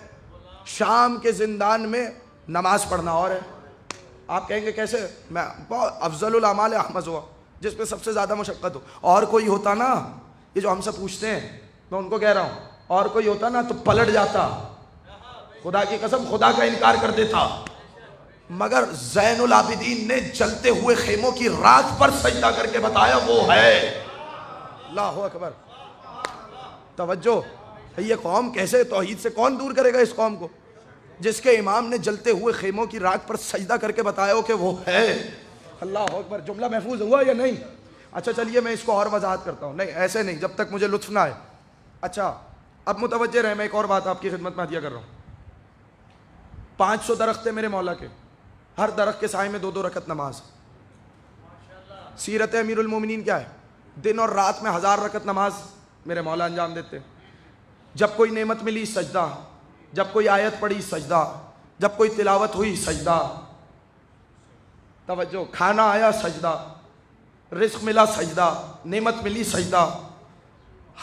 شام کے زندان میں نماز پڑھنا اور ہے. آپ کہیں گے کیسے؟ میں افضل الاعمال احمد ہوا، جس پہ سب سے زیادہ مشقت ہو. اور کوئی ہوتا نا، یہ جو ہم سے پوچھتے ہیں میں ان کو کہہ رہا ہوں، اور کوئی ہوتا نا تو پلٹ جاتا، خدا کی قسم خدا کا انکار کر دیتا. مگر زین العابدین نے جلتے ہوئے خیموں کی رات پر سجدہ کر کے بتایا وہ ہے. اللہ اکبر. توجہ. یہ قوم کیسے توحید سے کون دور کرے گا اس قوم کو، جس کے امام نے جلتے ہوئے خیموں کی رات پر سجدہ کر کے بتایا ہو کہ وہ ہے. اللہ اکبر. جملہ محفوظ ہوا یا نہیں؟ اچھا چلیے میں اس کو اور وضاحت کرتا ہوں. نہیں ایسے نہیں، جب تک مجھے لطف نہ آئے. اچھا اب متوجہ رہے، میں ایک اور بات آپ کی خدمت میں عطیہ کر رہا ہوں. 500 درخت ہیں میرے مولا کے، ہر درخت کے سائے میں 2 رکعت نماز. سیرت امیر المومنین کیا ہے؟ دن اور رات میں 1000 رکعت نماز میرے مولا انجام دیتے. جب کوئی نعمت ملی سجدہ، جب کوئی آیت پڑھی سجدہ، جب کوئی تلاوت ہوئی سجدہ. توجہ. کھانا آیا سجدہ، رزق ملا سجدہ، نعمت ملی سجدہ.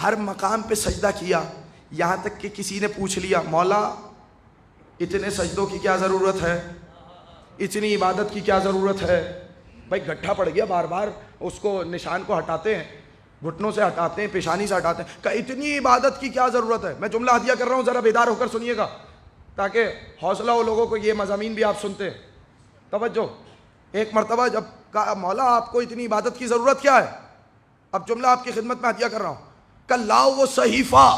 ہر مقام پہ سجدہ کیا. یہاں تک کہ کسی نے پوچھ لیا مولا اتنے سجدوں کی کیا ضرورت ہے، اتنی عبادت کی کیا ضرورت ہے؟ بھائی گٹھا پڑ گیا، بار بار اس کو نشان کو ہٹاتے ہیں، گھٹنوں سے ہٹاتے ہیں، پیشانی سے ہٹاتے ہیں، کہ اتنی عبادت کی کیا ضرورت ہے؟ میں جملہ ہدیہ کر رہا ہوں، ذرا بیدار ہو کر سنیے گا تاکہ حوصلہ ہو لوگوں کو. یہ مضامین بھی آپ سنتے ہیں. توجہ. ایک مرتبہ جب کہا مولا آپ کو اتنی عبادت کی ضرورت کیا ہے، اب جملہ آپ کی خدمت میں ہدیہ کر رہا ہوں. کہ لاؤ وہ صحیفہ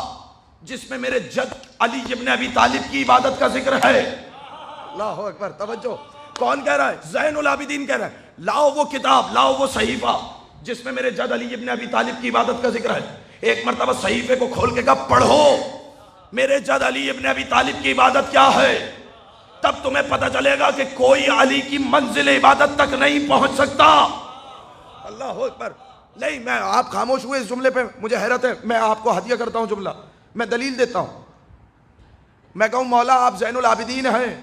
جس میں میرے جد علی ابن ابی طالب کی عبادت کا ذکر ہے. اللہ اکبر. توجہ. کون کہہ رہا ہے؟ زین العابدین کہہ رہا ہے. لاؤ وہ کتاب، لاؤ وہ صحیفہ جس میں میرے جد علی ابن ابی طالب کی عبادت کا ذکر ہے. ایک مرتبہ صحیفے کو کھول کے کہا پڑھو میرے جد علی ابن ابی طالب کی عبادت کیا ہے. تب تمہیں پتہ چلے گا کہ کوئی علی کی منزل عبادت تک نہیں پہنچ سکتا. اللہ اکبر. نہیں میں آپ خاموش ہوئے اس جملے پہ، مجھے حیرت ہے. میں آپ کو ہدیہ کرتا ہوں جملہ، میں دلیل دیتا ہوں. میں کہوں مولا آپ زین العابدین ہیں،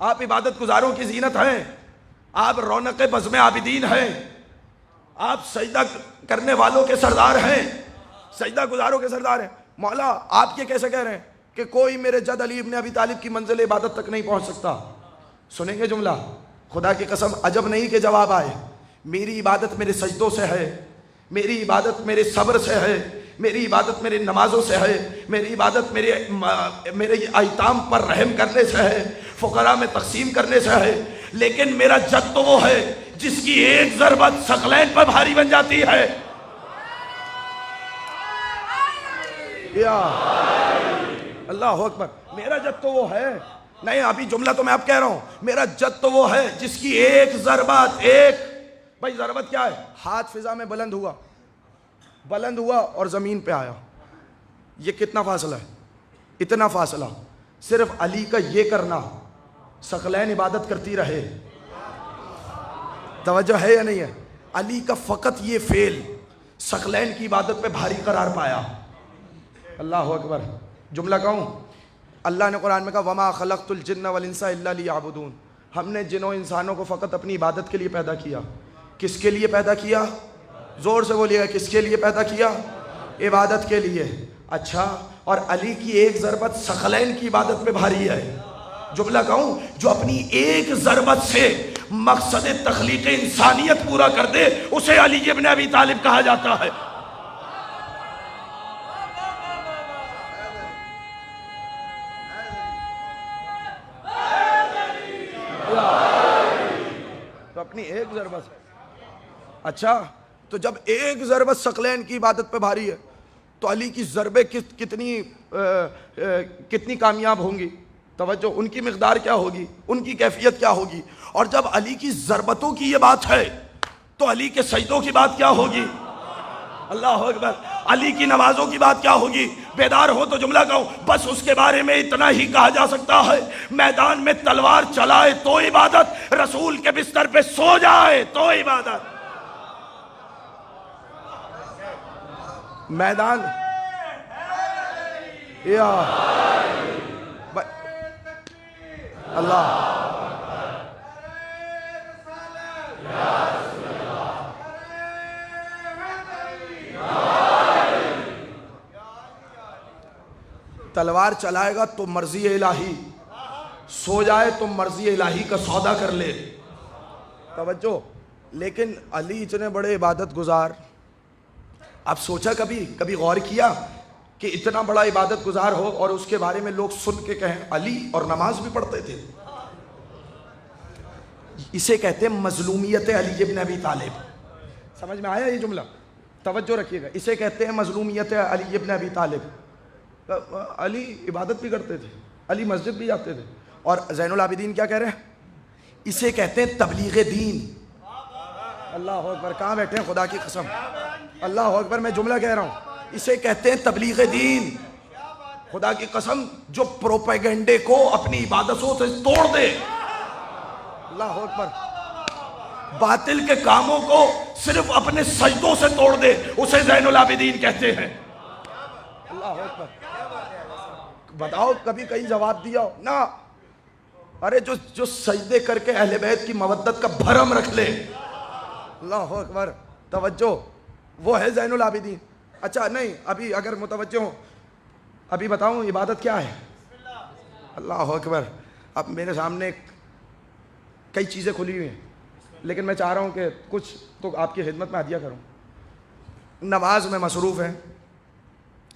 آپ عبادت گزاروں کی زینت ہیں، آپ رونق بزم عابدین ہیں، آپ سجدہ کرنے والوں کے سردار ہیں، سجدہ گزاروں کے سردار ہیں. مولا آپ یہ کیسے کہہ رہے ہیں کہ کوئی میرے جد علی ابن ابی طالب کی منزل عبادت تک نہیں پہنچ سکتا؟ سنیں گے جملہ؟ خدا کی قسم عجب نہیں کہ جواب آئے. میری عبادت میرے سجدوں سے ہے، میری عبادت میرے صبر سے ہے، میری عبادت میرے نمازوں سے ہے، میری عبادت میرے ایتام پر رحم کرنے سے ہے، فقراء میں تقسیم کرنے سے ہے. لیکن میرا جد تو وہ ہے جس کی ایک ضربت ثقلین پر بھاری بن جاتی ہے. یا اللہ اکبر. میرا جد تو وہ ہے. نہیں ابھی جملہ تو میں اب کہہ رہا ہوں. میرا جد تو وہ ہے جس کی ایک ضربت، ایک بھائی ضربت کیا ہے؟ ہاتھ فضا میں بلند ہوا اور زمین پہ آیا. یہ کتنا فاصلہ ہے؟ اتنا فاصلہ. صرف علی کا یہ کرنا ثقلین عبادت کرتی رہے. توجہ ہے یا نہیں ہے؟ علی کا فقط یہ فعل ثقلین کی عبادت پہ بھاری قرار پایا. اللہ اکبر. جملہ کہوں؟ اللہ نے قرآن میں کہا وما خلقت الجن والانس الا لیعبدون. ہم نے جنوں انسانوں کو فقط اپنی عبادت کے لیے پیدا کیا. کس کے لیے پیدا کیا؟ زور سے بولیے گا. کس کے لیے پیدا کیا؟ عبادت کے لیے. اچھا اور علی کی ایک ضربت ثقلین کی عبادت پہ بھاری ہے. جملہ کہوں؟ جو اپنی ایک ضربت سے مقصد تخلیق انسانیت پورا کر دے اسے علی ابن ابی طالب کہا جاتا ہے. تو اپنی ایک ضربت. اچھا تو جب ایک ضربت ثقلین کی عبادت پہ بھاری ہے تو علی کی ضربیں کتنی کامیاب ہوں گی. توجہ. ان کی مقدار کیا ہوگی، ان کی کیفیت کیا ہوگی. اور جب علی کی ضربتوں کی یہ بات ہے تو علی کے سجدوں کی بات کیا ہوگی؟ اللہ اکبر. علی کی نمازوں کی بات کیا ہوگی؟ بیدار ہو تو جملہ کہوں. بس اس کے بارے میں اتنا ہی کہا جا سکتا ہے، میدان میں تلوار چلائے تو عبادت، رسول کے بستر پہ سو جائے تو عبادت. میدان یا اللہ تلوار چلائے گا تو مرضی الہی، سو جائے تو مرضی الہی کا سودا کر لے. توجہ. لیکن علی اتنے بڑے عبادت گزار، اب سوچا کبھی غور کیا کہ اتنا بڑا عبادت گزار ہو اور اس کے بارے میں لوگ سن کے کہیں علی اور نماز بھی پڑھتے تھے. اسے کہتے ہیں مظلومیت علی ابن ابی طالب. سمجھ میں آیا یہ جملہ؟ توجہ رکھیے گا. اسے کہتے ہیں مظلومیت علی ابن ابی طالب. علی عبادت بھی کرتے تھے، علی مسجد بھی جاتے تھے. اور زین العابدین کیا کہہ رہے ہیں؟ اسے کہتے ہیں تبلیغ دین. اللہ اکبر. کہاں بیٹھے ہیں خدا کی قسم؟ اللہ اکبر. میں جملہ کہہ رہا ہوں. اسے کہتے ہیں تبلیغ دین. خدا کی قسم جو پروپیگنڈے کو اپنی عبادتوں سے توڑ دے. اللہ اکبر. باطل کے کاموں کو صرف اپنے سجدوں سے توڑ دے، اسے زین العابدین کہتے ہیں. اللہ اکبر. بتاؤ کبھی کہیں جواب دیا ہو؟ نا. ارے جو سجدے کر کے اہل بیت کی مودت کا بھرم رکھ لے. اللہ اکبر. توجہ. وہ ہے زین العابدین. اچھا نہیں، ابھی اگر متوجہ ہوں ابھی بتاؤں عبادت کیا ہے. اللہ اکبر. اب میرے سامنے کئی چیزیں کھلی ہوئی ہیں، لیکن میں چاہ رہا ہوں کہ کچھ تو آپ کی خدمت میں ہدیہ کروں. نماز میں مصروف ہیں.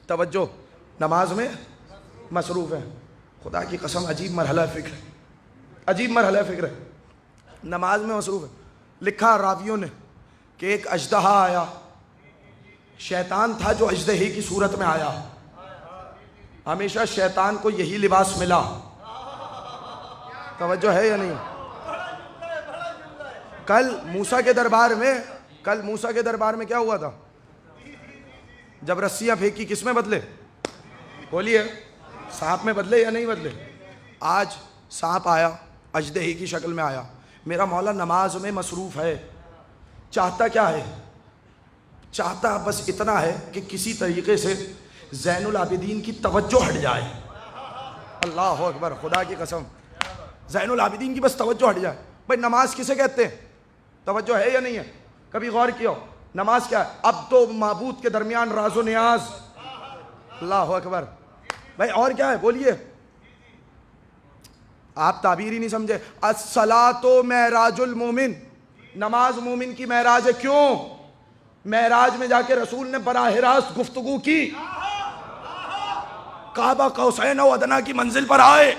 توجہ. نماز میں مصروف ہیں. خدا کی قسم عجیب مرحلہ فکر ہے، عجیب مرحلہ فکر ہے. نماز میں مصروف ہے. لکھا راویوں نے کہ ایک اژدہا آیا، شیطان تھا جو اژدہے کی صورت میں آیا. ہمیشہ شیطان کو یہی لباس ملا. توجہ ہے یا نہیں؟ کل موسیٰ کے دربار میں کیا ہوا تھا؟ جب رسیاں پھینکی کس میں بدلے؟ بولیے. سانپ میں بدلے یا نہیں بدلے؟ آج سانپ آیا، اژدہے کی شکل میں آیا. میرا مولا نماز میں مصروف ہے. چاہتا کیا ہے؟ چاہتا بس اتنا ہے کہ کسی طریقے سے زین العابدین کی توجہ ہٹ جائے. اللہ اکبر. خدا کی قسم زین العابدین کی بس توجہ ہٹ جائے. بھائی نماز کسے کہتے ہیں؟ توجہ ہے یا نہیں ہے؟ کبھی غور کیا ہو نماز کیا ہے؟ اب تو معبود کے درمیان راز و نیاز. اللہ اکبر. بھائی اور کیا ہے؟ بولیے. آپ تعبیر ہی نہیں سمجھے. الصلاۃ معراج المومن. نماز مومن کی معراج ہے. کیوں؟ معراج میں جا کے رسول نے براہ راست گفتگو کی. کعبہ قوسین و ادنا کی منزل پر آئے،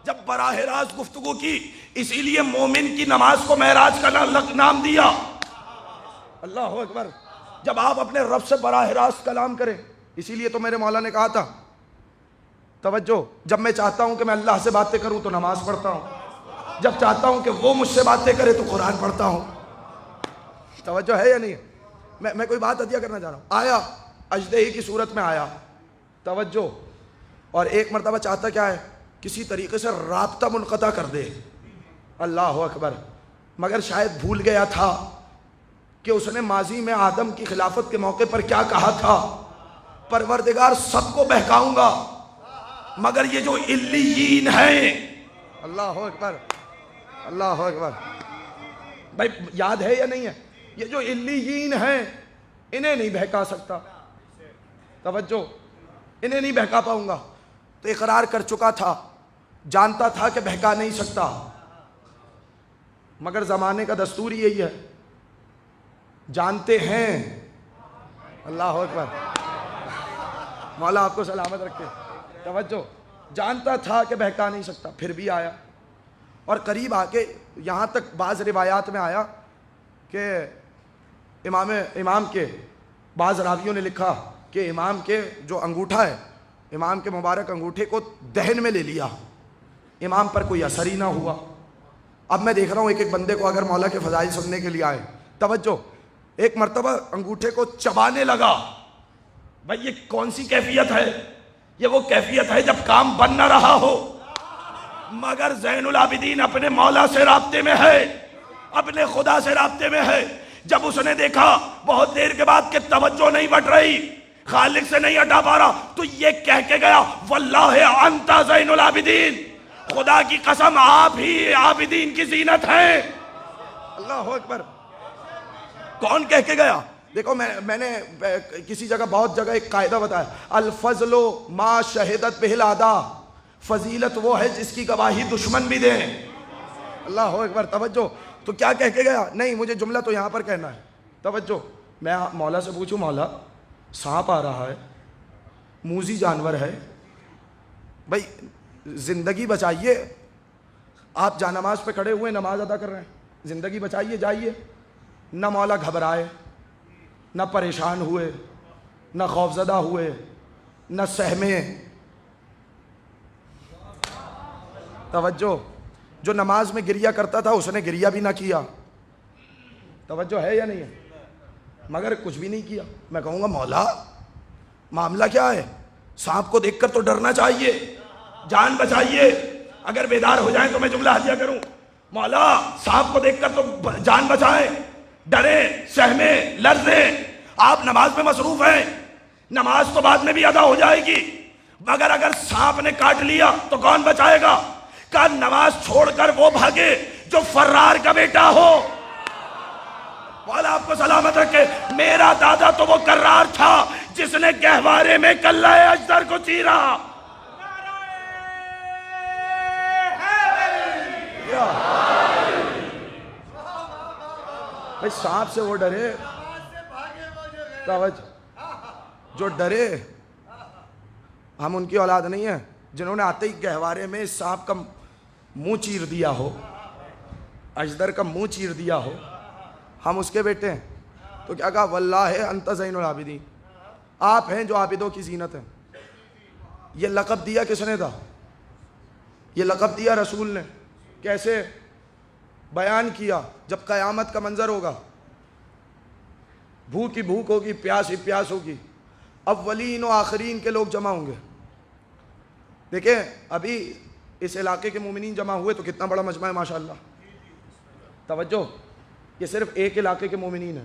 جب براہ راست گفتگو کی. اسی لیے مومن کی نماز کو معراج کا نام دیا. اللہ اکبر. جب آپ اپنے رب سے براہ راست کلام کریں. اسی لیے تو میرے مولا نے کہا تھا، توجہ، جب میں چاہتا ہوں کہ میں اللہ سے باتیں کروں تو نماز پڑھتا ہوں، جب چاہتا ہوں کہ وہ مجھ سے باتیں کرے تو قرآن پڑھتا ہوں. توجہ ہے یا نہیں؟ میں کوئی بات عطیہ کرنا چاہ رہا ہوں. آیا اژدہے کی صورت میں آیا. توجہ. اور ایک مرتبہ چاہتا کیا ہے؟ کسی طریقے سے رابطہ منقطع کر دے. اللہ اکبر. مگر شاید بھول گیا تھا کہ اس نے ماضی میں آدم کی خلافت کے موقع پر کیا کہا تھا؟ پروردگار سب کو بہکاؤں گا مگر یہ جو علیین ہیں. اللہ اکبر. اللہ اکبر. بھائی یاد ہے یا نہیں ہے؟ یہ جو علیین ہیں انہیں نہیں بہکا سکتا. توجہ. انہیں نہیں بہکا پاؤں گا. تو اقرار کر چکا تھا، جانتا تھا کہ بہکا نہیں سکتا، مگر زمانے کا دستور یہی ہے، جانتے ہیں. اللہ اکبر. مولا آپ کو سلامت رکھے. توجہ. جانتا تھا کہ بہکا نہیں سکتا، پھر بھی آیا. اور قریب آ کے یہاں تک بعض روایات میں آیا کہ امام کے بعض راویوں نے لکھا کہ امام کے جو انگوٹھا ہے، امام کے مبارک انگوٹھے کو دہن میں لے لیا. امام پر کوئی اثر ہی نہ ہوا. اب میں دیکھ رہا ہوں ایک ایک بندے کو اگر مولا کے فضائل سننے کے لیے آئے توجہ، ایک مرتبہ انگوٹھے کو چبانے لگا. بھائی یہ کون سی کیفیت ہے؟ یہ وہ کیفیت ہے جب کام بن نہ رہا ہو، مگر زین العابدین اپنے مولا سے رابطے میں ہے، اپنے خدا سے رابطے میں ہے. جب اس نے دیکھا بہت دیر کے بعد کہ توجہ نہیں بٹ رہی، خالق سے نہیں ہٹا پا رہا، تو یہ کہہ کے گیا واللہ انت زین العابدین، خدا کی قسم آپ ہی عابدین کی زینت ہیں. اللہ اکبر. کون کہہ کے گیا؟ دیکھو میں نے کسی جگہ بہت جگہ ایک قاعدہ بتایا، الفضل ما شہدت بہ الاعداء، فضیلت وہ ہے جس کی گواہی دشمن بھی دیں. اللہ اکبر. توجہ. تو کیا کہہ کے گیا؟ نہیں مجھے جملہ تو یہاں پر کہنا ہے. توجہ. میں مولا سے پوچھوں مولا سانپ آ رہا ہے، موذی جانور ہے، بھائی زندگی بچائیے. آپ جانماز پہ کھڑے ہوئے نماز ادا کر رہے ہیں، زندگی بچائیے جائیے. نہ مولا گھبرائے، نہ پریشان ہوئے، نہ خوفزدہ ہوئے، نہ سہمے. توجہ. جو نماز میں گریہ کرتا تھا اس نے گریہ بھی نہ کیا. توجہ ہے یا نہیں ہے؟ مگر کچھ بھی نہیں کیا. میں کہوں گا مولا معاملہ کیا ہے؟ سانپ کو دیکھ کر تو ڈرنا چاہیے، جان بچائیے. اگر بیدار ہو جائیں تو میں جملہ ہدیہ کروں، مولا سانپ کو دیکھ کر تو جان بچائیں، ڈریں، سہمیں، لرزیں. آپ نماز میں مصروف ہیں، نماز تو بعد میں بھی ادا ہو جائے گی، مگر اگر سانپ نے کاٹ لیا تو کون بچائے گا؟ کہ نماز چھوڑ کر وہ بھاگے جو فرار کا بیٹا ہو. مولا آپ کو سلامت رکھے. میرا دادا تو وہ کرار تھا جس نے گہوارے میں کلہ اجدر کو چیرا. بھائی سانپ سے وہ ڈرے، جو ڈرے. ہم ان کی اولاد نہیں ہیں جنہوں نے آتے ہی گہوارے میں سانپ کا منہ چیر دیا ہو، اجدر کا منہ چیر دیا ہو. ہم اس کے بیٹے ہیں. تو کیا کہا؟ واللہ انت زین العابدین، آپ ہیں جو عابدوں کی زینت ہیں. یہ لقب دیا کس نے تھا؟ یہ لقب دیا رسول نے. کیسے بیان کیا؟ جب قیامت کا منظر ہوگا، بھوک ہی بھوک ہوگی، پیاس ہی پیاس ہوگی، اولین و آخرین کے لوگ جمع ہوں گے. دیکھیں ابھی اس علاقے کے مومنین جمع ہوئے تو کتنا بڑا مجمع ہے ماشاءاللہ. توجہ. یہ صرف ایک علاقے کے مومنین ہیں.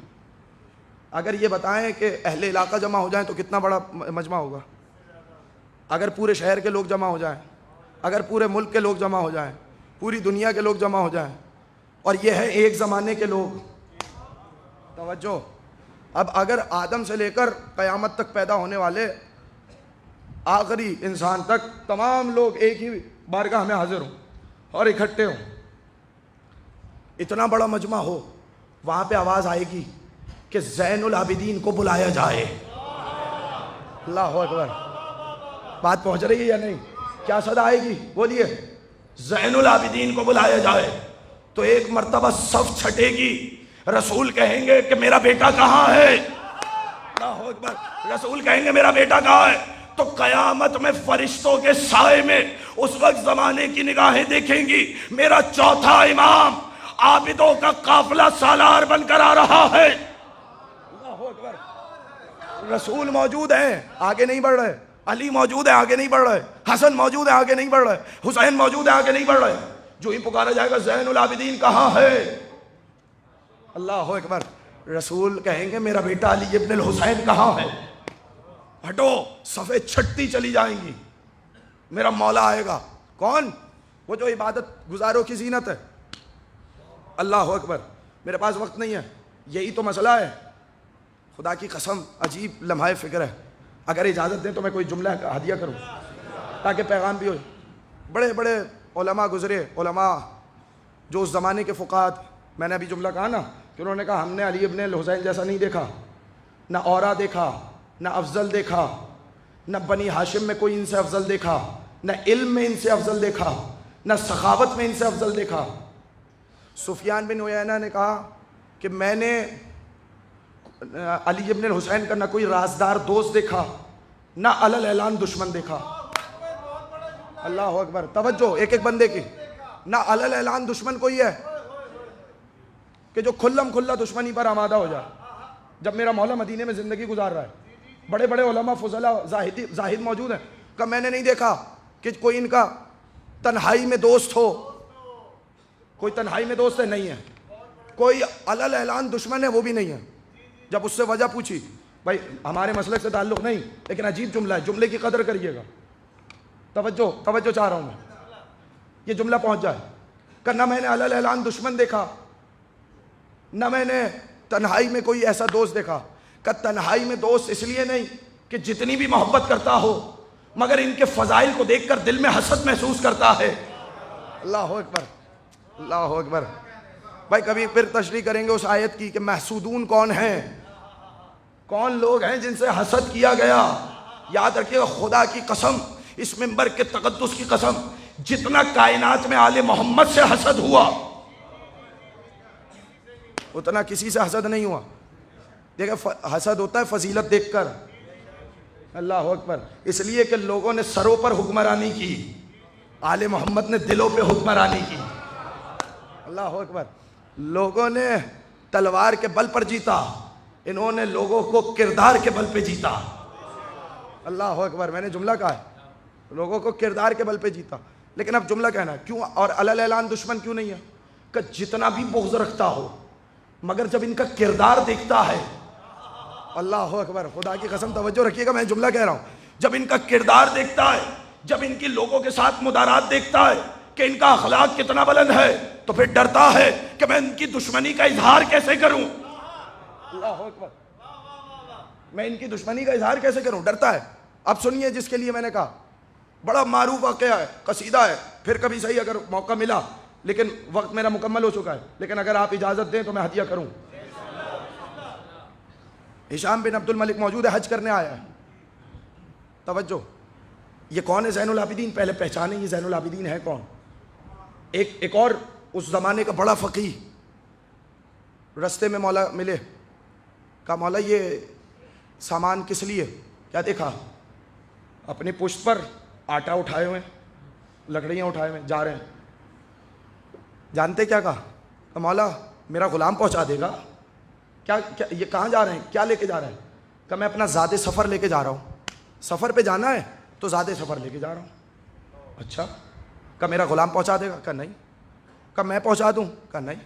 اگر یہ بتائیں کہ اہل علاقہ جمع ہو جائیں تو کتنا بڑا مجمع ہوگا. اگر پورے شہر کے لوگ جمع ہو جائیں، اگر پورے ملک کے لوگ جمع ہو جائیں، پوری دنیا کے لوگ جمع ہو جائیں، اور یہ ہے ایک زمانے کے لوگ. توجہ. اب اگر آدم سے لے کر قیامت تک پیدا ہونے والے آخری انسان تک تمام لوگ ایک ہی بارگاہ میں حاضر ہوں اور اکٹھے ہوں، اتنا بڑا مجمع ہو، وہاں پہ آواز آئے گی کہ زین العابدین کو بلایا جائے. اللہ اکبر. بات پہنچ رہی ہے یا نہیں؟ کیا صدا آئے گی؟ بولیے. زین العابدین کو بلایا جائے. تو ایک مرتبہ صف چھٹے گی، رسول کہیں گے کہ میرا بیٹا کہاں ہے؟ اللہ اکبر. رسول کہیں گے میرا بیٹا کہاں ہے؟ تو قیامت میں فرشتوں کے سائے میں اس وقت زمانے کی نگاہیں دیکھیں گی میرا چوتھا امام عابدوں کا قافلہ سالار بن کر آ رہا ہے. اللہ اکبر. رسول موجود ہیں، آگے نہیں بڑھ رہے. علی موجود ہے، آگے نہیں بڑھ رہے. حسن موجود ہے، آگے نہیں بڑھ رہے. حسین موجود ہے، آگے نہیں بڑھ رہے. جو ہی پکارا جائے گا زین العابدین کہاں ہے؟ اللہ اکبر. رسول کہیں گے میرا بیٹا علی ابن الحسین کہاں ہے؟ ہٹو. صفیں چھٹتی چلی جائیں گی. میرا مولا آئے گا. کون؟ وہ جو عبادت گزاروں کی زینت ہے. اللہ اکبر. میرے پاس وقت نہیں ہے، یہی تو مسئلہ ہے. خدا کی قسم عجیب لمحہ فکر ہے. اگر اجازت دیں تو میں کوئی جملہ ہدیہ کروں تاکہ پیغام بھی ہو. بڑے بڑے علماء گزرے، علماء جو اس زمانے کے فقہات. میں نے ابھی جملہ کہا نا کہ انہوں نے کہا ہم نے علی ابن الحسین جیسا نہیں دیکھا، نہ اورا دیکھا، نہ افضل دیکھا، نہ بنی ہاشم میں کوئی ان سے افضل دیکھا، نہ علم میں ان سے افضل دیکھا، نہ سخاوت میں ان سے افضل دیکھا. سفیان بن عیینہ نے کہا کہ میں نے علی ابن الحسین کا نہ کوئی رازدار دوست دیکھا، نہ علل اعلان دشمن دیکھا. اللہ اکبر. توجہ ایک ایک بندے کی. نہ علل اعلان دشمن کوئی ہے. کہ جو کھلم کھلا دشمنی پر آمادہ ہو جائے. جب میرا مولا مدینے میں زندگی گزار رہا ہے، بڑے بڑے علماء فضلاء زاہد موجود ہیں، کہ میں نے نہیں دیکھا کہ کوئی ان کا تنہائی میں دوست ہو. کوئی تنہائی میں دوست ہے؟ نہیں ہے. کوئی علل اعلان دشمن ہے؟ وہ بھی نہیں ہے. جب اس سے وجہ پوچھی، بھائی ہمارے مسلک سے تعلق نہیں، لیکن عجیب جملہ ہے، جملے کی قدر کریے گا. توجہ چاہ رہا ہوں میں، یہ جملہ پہنچ جائے کہ نہ میں نے علل اعلان دشمن دیکھا، نہ میں نے تنہائی میں کوئی ایسا دوست دیکھا. کہ تنہائی میں دوست اس لیے نہیں کہ جتنی بھی محبت کرتا ہو، مگر ان کے فضائل کو دیکھ کر دل میں حسد محسوس کرتا ہے. اللہ اکبر، اللہ اکبر. بھائی کبھی پھر تشریح کریں گے اس آیت کی کہ محسودون کون ہیں، کون لوگ ہیں جن سے حسد کیا گیا. یاد رکھیے گا، خدا کی قسم، اس منبر کے تقدس کی قسم، جتنا کائنات میں آل محمد سے حسد ہوا اتنا کسی سے حسد نہیں ہوا. دیکھیں حسد ہوتا ہے فضیلت دیکھ کر. اللہ اکبر. اس لیے کہ لوگوں نے سروں پر حکمرانی کی، آل محمد نے دلوں پہ حکمرانی کی. اللہ اکبر. لوگوں نے تلوار کے بل پر جیتا، انہوں نے لوگوں کو کردار کے بل پہ جیتا. اللہ اکبر. میں نے جملہ کہا ہے، لوگوں کو کردار کے بل پہ جیتا. لیکن اب جملہ کہنا ہے کیوں اور علل اعلان دشمن کیوں نہیں ہے؟ کہ جتنا بھی بغض رکھتا ہو، مگر جب ان کا کردار دیکھتا ہے، اللہ اکبر، خدا کی قسم توجہ رکھیے گا، میں جملہ کہہ رہا ہوں، جب ان کا کردار دیکھتا ہے، جب ان کی لوگوں کے ساتھ مدارات دیکھتا ہے کہ ان کا اخلاق کتنا بلند ہے، تو پھر ڈرتا ہے کہ میں ان کی دشمنی کا اظہار کیسے کروں. اللہ اکبر. میں ان کی دشمنی کا اظہار کیسے کروں، ڈرتا ہے. اب سنیے جس کے لیے میں نے کہا، بڑا معروف واقعہ ہے، قصیدہ ہے، پھر کبھی صحیح اگر موقع ملا، لیکن وقت میرا مکمل ہو چکا ہے، لیکن اگر آپ اجازت دیں تو میں ہدیہ کروں. ہشام بن عبد الملک موجود ہے، حج کرنے آیا ہے. توجہ، یہ کون ہے زین العابدین؟ پہلے پہچانے یہ زین العابدین ہے کون. ایک اور اس زمانے کا بڑا فقیہ رستے میں مولا ملے. کہا مولا یہ سامان کس لیے؟ کیا دیکھا؟ اپنی پشت پر آٹا اٹھائے ہوئے، لکڑیاں اٹھائے ہوئے، جا رہے ہیں. جانتے کیا کہا؟ کہ مولا میرا غلام پہنچا دے گا. کیا یہ کہاں جا رہے ہیں؟ کیا لے کے جا رہے ہیں؟ کہ میں اپنا زاد سفر لے کے جا رہا ہوں. سفر پہ جانا ہے تو زاد سفر لے کے جا رہا ہوں. اچھا. کہ میرا غلام پہنچا دے گا؟ کہ نہیں. کہ میں پہنچا دوں؟ کہ نہیں.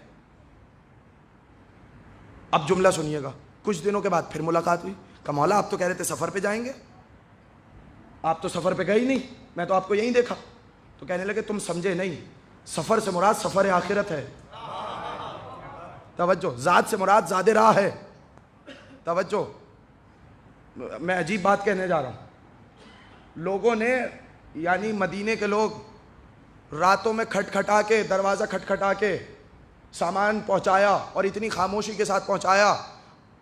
اب جملہ سنیے گا. کچھ دنوں کے بعد پھر ملاقات ہوئی. کہ مولا آپ تو کہہ رہے تھے سفر پہ جائیں گے، آپ تو سفر پہ گئے ہی نہیں، میں تو آپ کو یہیں دیکھا. تو کہنے لگے تم سمجھے نہیں، سفر سے مراد سفر آخرت ہے. توجہ، ذات سے مراد زاد راہ ہے. توجہ، میں عجیب بات کہنے جا رہا ہوں. لوگوں نے، یعنی مدینے کے لوگ راتوں میں کھٹکھٹا کے، دروازہ کھٹکھٹا کے سامان پہنچایا، اور اتنی خاموشی کے ساتھ پہنچایا.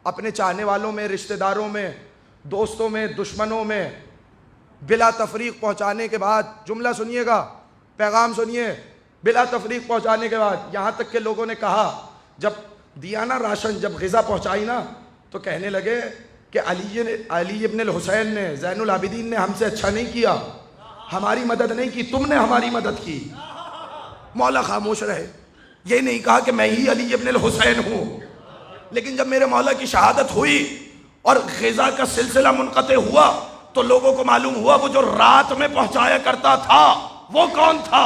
اپنے چاہنے والوں میں، رشتہ داروں میں، دوستوں میں، دشمنوں میں بلا تفریق پہنچانے کے بعد، جملہ سنیے گا، پیغام سنیے، بلا تفریق پہنچانے کے بعد یہاں تک کہ لوگوں نے کہا، جب دیا نا راشن، جب غذا پہنچائی نا، تو کہنے لگے کہ علی ابن الحسین نے، زین العابدین نے ہم سے اچھا نہیں کیا، ہماری مدد نہیں کی، تم نے ہماری مدد کی. مولا خاموش رہے. یہ نہیں کہا کہ میں ہی علی ابن الحسین ہوں. لیکن جب میرے مولا کی شہادت ہوئی اور غذا کا سلسلہ منقطع ہوا، تو لوگوں کو معلوم ہوا وہ جو رات میں پہنچایا کرتا تھا وہ کون تھا.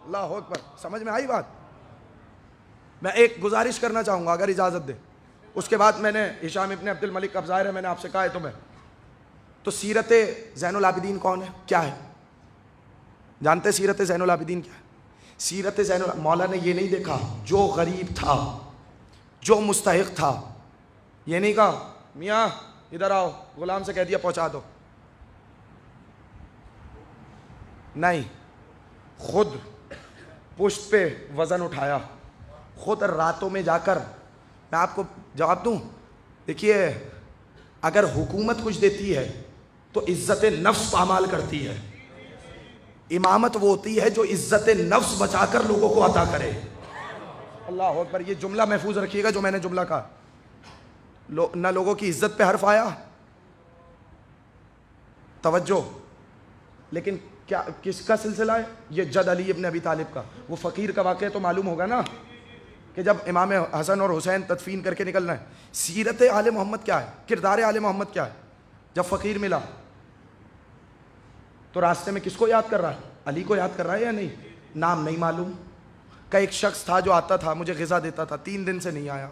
اللہ اکبر. سمجھ میں آئی بات؟ میں ایک گزارش کرنا چاہوں گا اگر اجازت دے. اس کے بعد میں نے ہشام ابن عبد الملک، اب ظاہر ہے میں نے آپ سے کہا ہے تمہیں، تو سیرت زین العابدین کون ہے، کیا ہے؟ جانتے سیرت زین العابدین کیا ہے؟ سیرت زین العابدین، مولا نے یہ نہیں دیکھا جو غریب تھا، جو مستحق تھا، یہ نہیں کہا میاں ادھر آؤ، غلام سے کہہ دیا پہنچا دو. نہیں، خود پشت پہ وزن اٹھایا، خود راتوں میں جا کر. میں آپ کو جواب دوں، دیکھیے اگر حکومت کچھ دیتی ہے تو عزت نفس پامال کرتی ہے. امامت وہ ہوتی ہے جو عزت نفس بچا کر لوگوں کو عطا کرے. اللہ اکبر. یہ جملہ محفوظ رکھیے گا جو میں نے جملہ کہا. نہ لوگوں کی عزت پہ حرف آیا، توجہ، لیکن کیا کس کا سلسلہ ہے؟ یہ جد علی ابن ابی طالب کا. وہ فقیر کا واقعہ تو معلوم ہوگا نا. کہ جب امام حسن اور حسین تدفین کر کے نکلنا ہے، سیرت آل محمد کیا ہے، کردار آل محمد کیا ہے؟ جب فقیر ملا تو راستے میں کس کو یاد کر رہا ہے؟ علی کو یاد کر رہا ہے یا نہیں؟ نام نہیں معلوم. کا ایک شخص تھا جو آتا تھا مجھے غذا دیتا تھا، 3 دن سے نہیں آیا.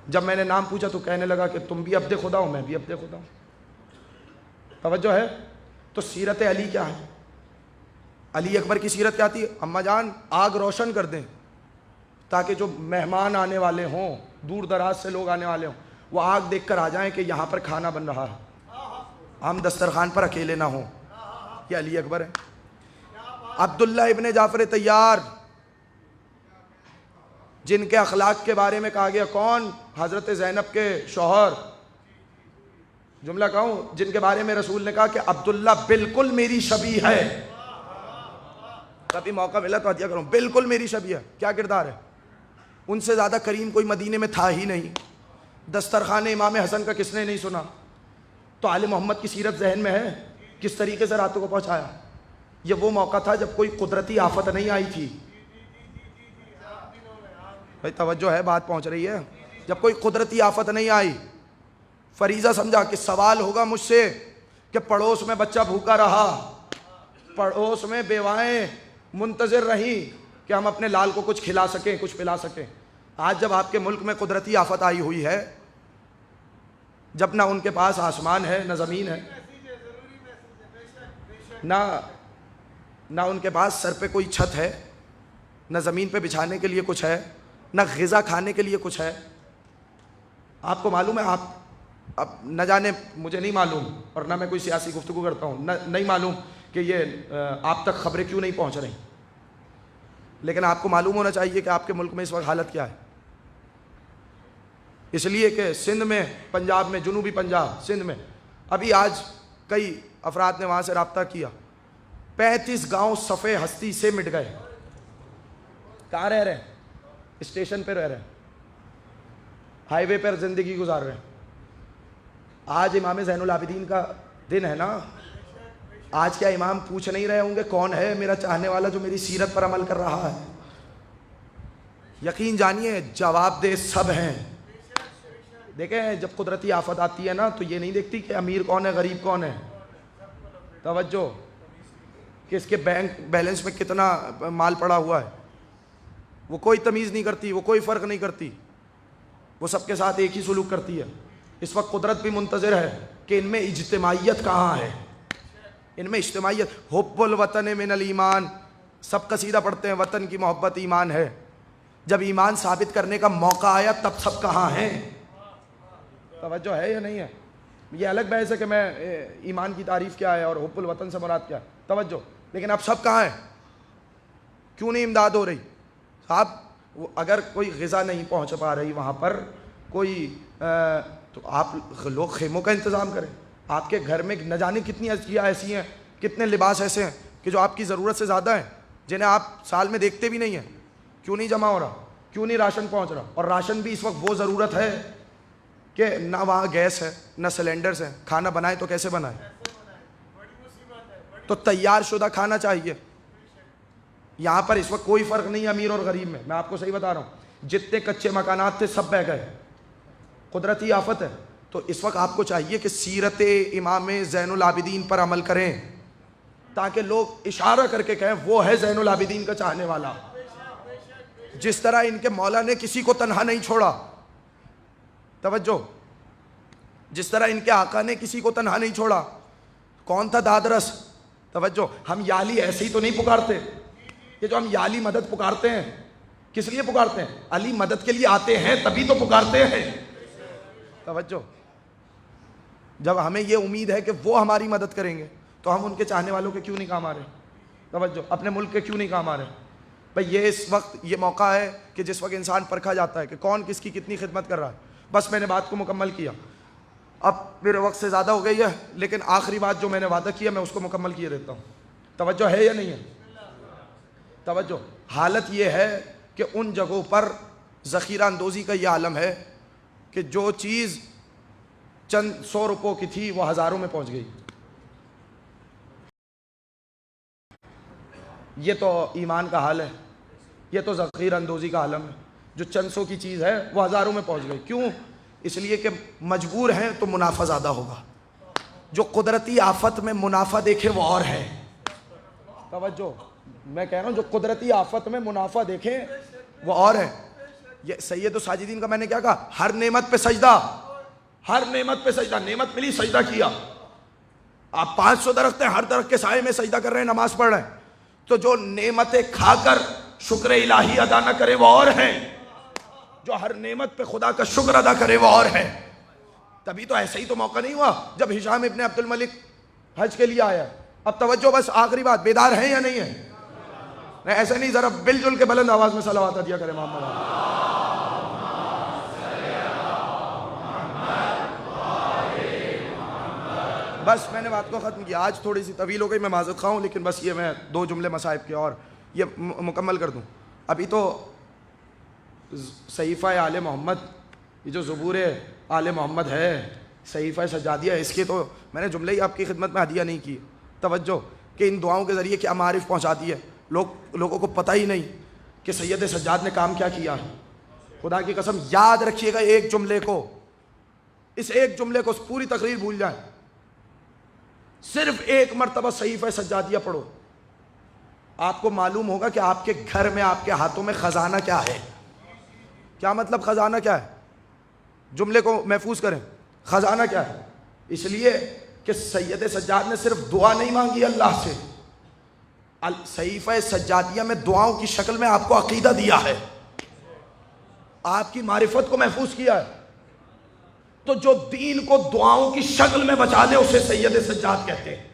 جب میں نے نام پوچھا تو کہنے لگا کہ تم بھی عبد خدا ہو، میں بھی عبد خدا ہوں. توجہ ہے؟ تو سیرت علی کیا ہے؟ علی اکبر کی سیرت کیا تھی؟ اماں جان آگ روشن کر دیں تاکہ جو مہمان آنے والے ہوں، دور دراز سے لوگ آنے والے ہوں، وہ آگ دیکھ کر آ جائیں کہ یہاں پر کھانا بن رہا ہے، ہم دسترخوان پر اکیلے نہ ہوں. یہ علی اکبر ہے. عبداللہ ابن جعفر طیار جن کے اخلاق کے بارے میں کہا گیا، کون؟ حضرت زینب کے شوہر. جملہ کہوں جن کے بارے میں رسول نے کہا کہ عبداللہ بالکل میری شبیہ ہے. کبھی موقع ملا تو عطیہ کروں، بالکل میری شبیہ ہے. کیا کردار ہے؟ ان سے زیادہ کریم کوئی مدینے میں تھا ہی نہیں. دسترخوان امام حسن کا کس نے نہیں سنا؟ تو آل محمد کی سیرت ذہن میں ہے، کس طریقے سے راتوں کو پہنچایا. یہ وہ موقع تھا جب کوئی قدرتی آفت نہیں آئی تھی. بھائی توجہ ہے، بات پہنچ رہی ہے؟ جب کوئی قدرتی آفت نہیں آئی، فریضہ سمجھا کہ سوال ہوگا مجھ سے کہ پڑوس میں بچہ بھوکا رہا، پڑوس میں بیوائیں منتظر رہیں کہ ہم اپنے لال کو کچھ کھلا سکیں، کچھ پلا سکیں. آج جب آپ کے ملک میں قدرتی آفت آئی ہوئی ہے، جب نہ ان کے پاس آسمان ہے نہ زمین ہے، نہ ان کے پاس سر پہ کوئی چھت ہے، نہ زمین پہ بچھانے کے لیے کچھ ہے، نہ غذا کھانے کے لیے کچھ ہے. آپ کو معلوم ہے، آپ اب نہ جانے، مجھے نہیں معلوم اور نہ میں کوئی سیاسی گفتگو کرتا ہوں، نہیں معلوم کہ یہ آپ تک خبریں کیوں نہیں پہنچ رہی، لیکن آپ کو معلوم ہونا چاہیے کہ آپ کے ملک میں اس وقت حالت کیا ہے. اس لیے کہ سندھ میں، پنجاب میں، جنوبی پنجاب سندھ میں ابھی آج کئی افراد نے وہاں سے رابطہ کیا، 35 گاؤں صفے ہستی سے مٹ گئے. کہاں رہ رہے ہیں؟ اسٹیشن پہ رہ رہے ہیں، ہائی وے پر زندگی گزار رہے ہیں. آج امام زین العابدین کا دن ہے نا. آج کیا امام پوچھ نہیں رہے ہوں گے کون ہے میرا چاہنے والا جو میری سیرت پر عمل کر رہا ہے؟ یقین جانیے جواب دہ سب ہیں. دیکھیں جب قدرتی آفت آتی ہے نا تو یہ نہیں دیکھتی کہ امیر کون ہے غریب کون ہے. توجہ، کہ اس کے بینک بیلنس میں کتنا مال پڑا ہوا ہے، وہ کوئی تمیز نہیں کرتی، وہ کوئی فرق نہیں کرتی، وہ سب کے ساتھ ایک ہی سلوک کرتی ہے. اس وقت قدرت بھی منتظر ہے کہ ان میں اجتماعیت کہاں ہے، ان میں اجتماعیت. حب الوطن من الایمان، سب قصیدہ پڑھتے ہیں، وطن کی محبت ایمان ہے. جب ایمان ثابت کرنے کا موقع آیا تب سب کہاں ہیں؟ توجہ ہے یا نہیں ہے؟ یہ الگ بحث ہے کہ میں ایمان کی تعریف کیا ہے اور حب الوطن سے مراد کیا ہے. توجہ، لیکن اب سب کہاں ہیں؟ کیوں نہیں امداد ہو رہی؟ صاحب اگر کوئی غذا نہیں پہنچ پا رہی وہاں پر کوئی تو آپ لوگ خیموں کا انتظام کریں. آپ کے گھر میں نہ جانے کتنی اشیاء ایسی ہیں، کتنے لباس ایسے ہیں کہ جو آپ کی ضرورت سے زیادہ ہیں، جنہیں آپ سال میں دیکھتے بھی نہیں ہیں. کیوں نہیں جمع ہو رہا؟ کیوں نہیں راشن پہنچ رہا؟ اور راشن بھی اس وقت وہ ضرورت ہے کہ نہ وہاں گیس ہے نہ سلنڈرز ہیں، کھانا بنائے تو کیسے بنائے؟ تو تیار شدہ کھانا چاہیے. یہاں پر اس وقت کوئی فرق نہیں ہے امیر اور غریب میں آپ کو صحیح بتا رہا ہوں. جتنے کچے مکانات تھے سب بہہ گئے، قدرتی آفت ہے. تو اس وقت آپ کو چاہیے کہ سیرت امام زین العابدین پر عمل کریں تاکہ لوگ اشارہ کر کے کہیں وہ ہے زین العابدین کا چاہنے والا. جس طرح ان کے مولا نے کسی کو تنہا نہیں چھوڑا، توجہ، جس طرح ان کے آقا نے کسی کو تنہا نہیں چھوڑا. کون تھا دادرس؟ توجہ، ہم یالی ایسے ہی تو نہیں پکارتے. یہ جو ہم یالی مدد پکارتے ہیں کس لیے پکارتے ہیں؟ علی مدد کے لیے آتے ہیں تبھی تو پکارتے ہیں. توجہ، جب ہمیں یہ امید ہے کہ وہ ہماری مدد کریں گے تو ہم ان کے چاہنے والوں کے کیوں نہیں کام آ رہے؟ توجہ، اپنے ملک کے کیوں نہیں کام آ رہے؟ بھئی یہ اس وقت یہ موقع ہے کہ جس وقت انسان پرکھا جاتا ہے کہ کون کس کی کتنی خدمت کر رہا ہے. بس میں نے بات کو مکمل کیا، اب میرے وقت سے زیادہ ہو گئی ہے، لیکن آخری بات جو میں نے وعدہ کیا میں اس کو مکمل کیے دیتا ہوں. توجہ ہے یا نہیں ہے؟ توجہ، حالت یہ ہے کہ ان جگہوں پر ذخیرہ اندوزی کا یہ عالم ہے کہ جو چیز چند 100 روپوں کی تھی وہ ہزاروں میں پہنچ گئی. یہ تو ایمان کا حال ہے. یہ تو ذخیر اندوزی کا عالم ہے، جو چند سو کی چیز ہے وہ ہزاروں میں پہنچ گئی. کیوں؟ اس لیے کہ مجبور ہیں تو منافع زیادہ ہوگا. جو قدرتی آفت میں منافع دیکھے وہ اور ہے. توجہ، میں کہہ رہا ہوں جو قدرتی آفت میں منافع دیکھیں وہ اور ہے. یہ سید الساجدین کا میں نے کیا کہا؟ ہر نعمت پہ سجدہ، ہر نعمت پہ سجدہ. نعمت ملی، سجدہ کیا. آپ 500 درخت ہیں، ہر درخت کے سائے میں سجدہ کر رہے ہیں، نماز پڑھ رہے ہیں. تو جو نعمتیں کھا کر شکر الہی ادا نہ کرے وہ اور ہیں، جو ہر نعمت پہ خدا کا شکر ادا کرے وہ اور ہے. تبھی تو ایسے ہی تو موقع نہیں ہوا جب ہشام ابن عبد الملک حج کے لیے آیا. اب توجہ، بس آخری بات، بیدار ہیں یا نہیں ہے؟ نہیں ایسے نہیں، ذرا مل جل کے بلند آواز میں صلوات دیا کرے محمد. بس میں نے بات کو ختم کیا. آج تھوڑی سی طویل ہو گئی، میں معذرت خواہ ہوں، لیکن بس یہ میں 2 جملے مصائب کے اور یہ مکمل کر دوں. ابھی تو صحیفہ آل محمد، یہ جو زبور آل محمد ہے، صحیفہ سجادیہ، اس کے تو میں نے جملے ہی آپ کی خدمت میں ہدیہ نہیں کی. توجہ کہ ان دعاؤں کے ذریعے کیا معارف پہنچاتی ہے. لوگوں کو پتہ ہی نہیں کہ سید سجاد نے کام کیا کیا. خدا کی قسم یاد رکھیے گا ایک جملے کو، اس ایک جملے کو، پوری تقریر بھول جائیں. صرف ایک مرتبہ صحیفہ سجادیہ پڑھو، آپ کو معلوم ہوگا کہ آپ کے گھر میں، آپ کے ہاتھوں میں خزانہ کیا ہے. کیا مطلب خزانہ کیا ہے؟ جملے کو محفوظ کریں. خزانہ کیا ہے؟ اس لیے کہ سید سجاد نے صرف دعا نہیں مانگی اللہ سے، صحیفہ سجادیہ میں دعاؤں کی شکل میں آپ کو عقیدہ دیا ہے، آپ کی معرفت کو محفوظ کیا ہے. تو جو دین کو دعاؤں کی شکل میں بچا لے اسے سید سجاد کہتے ہیں.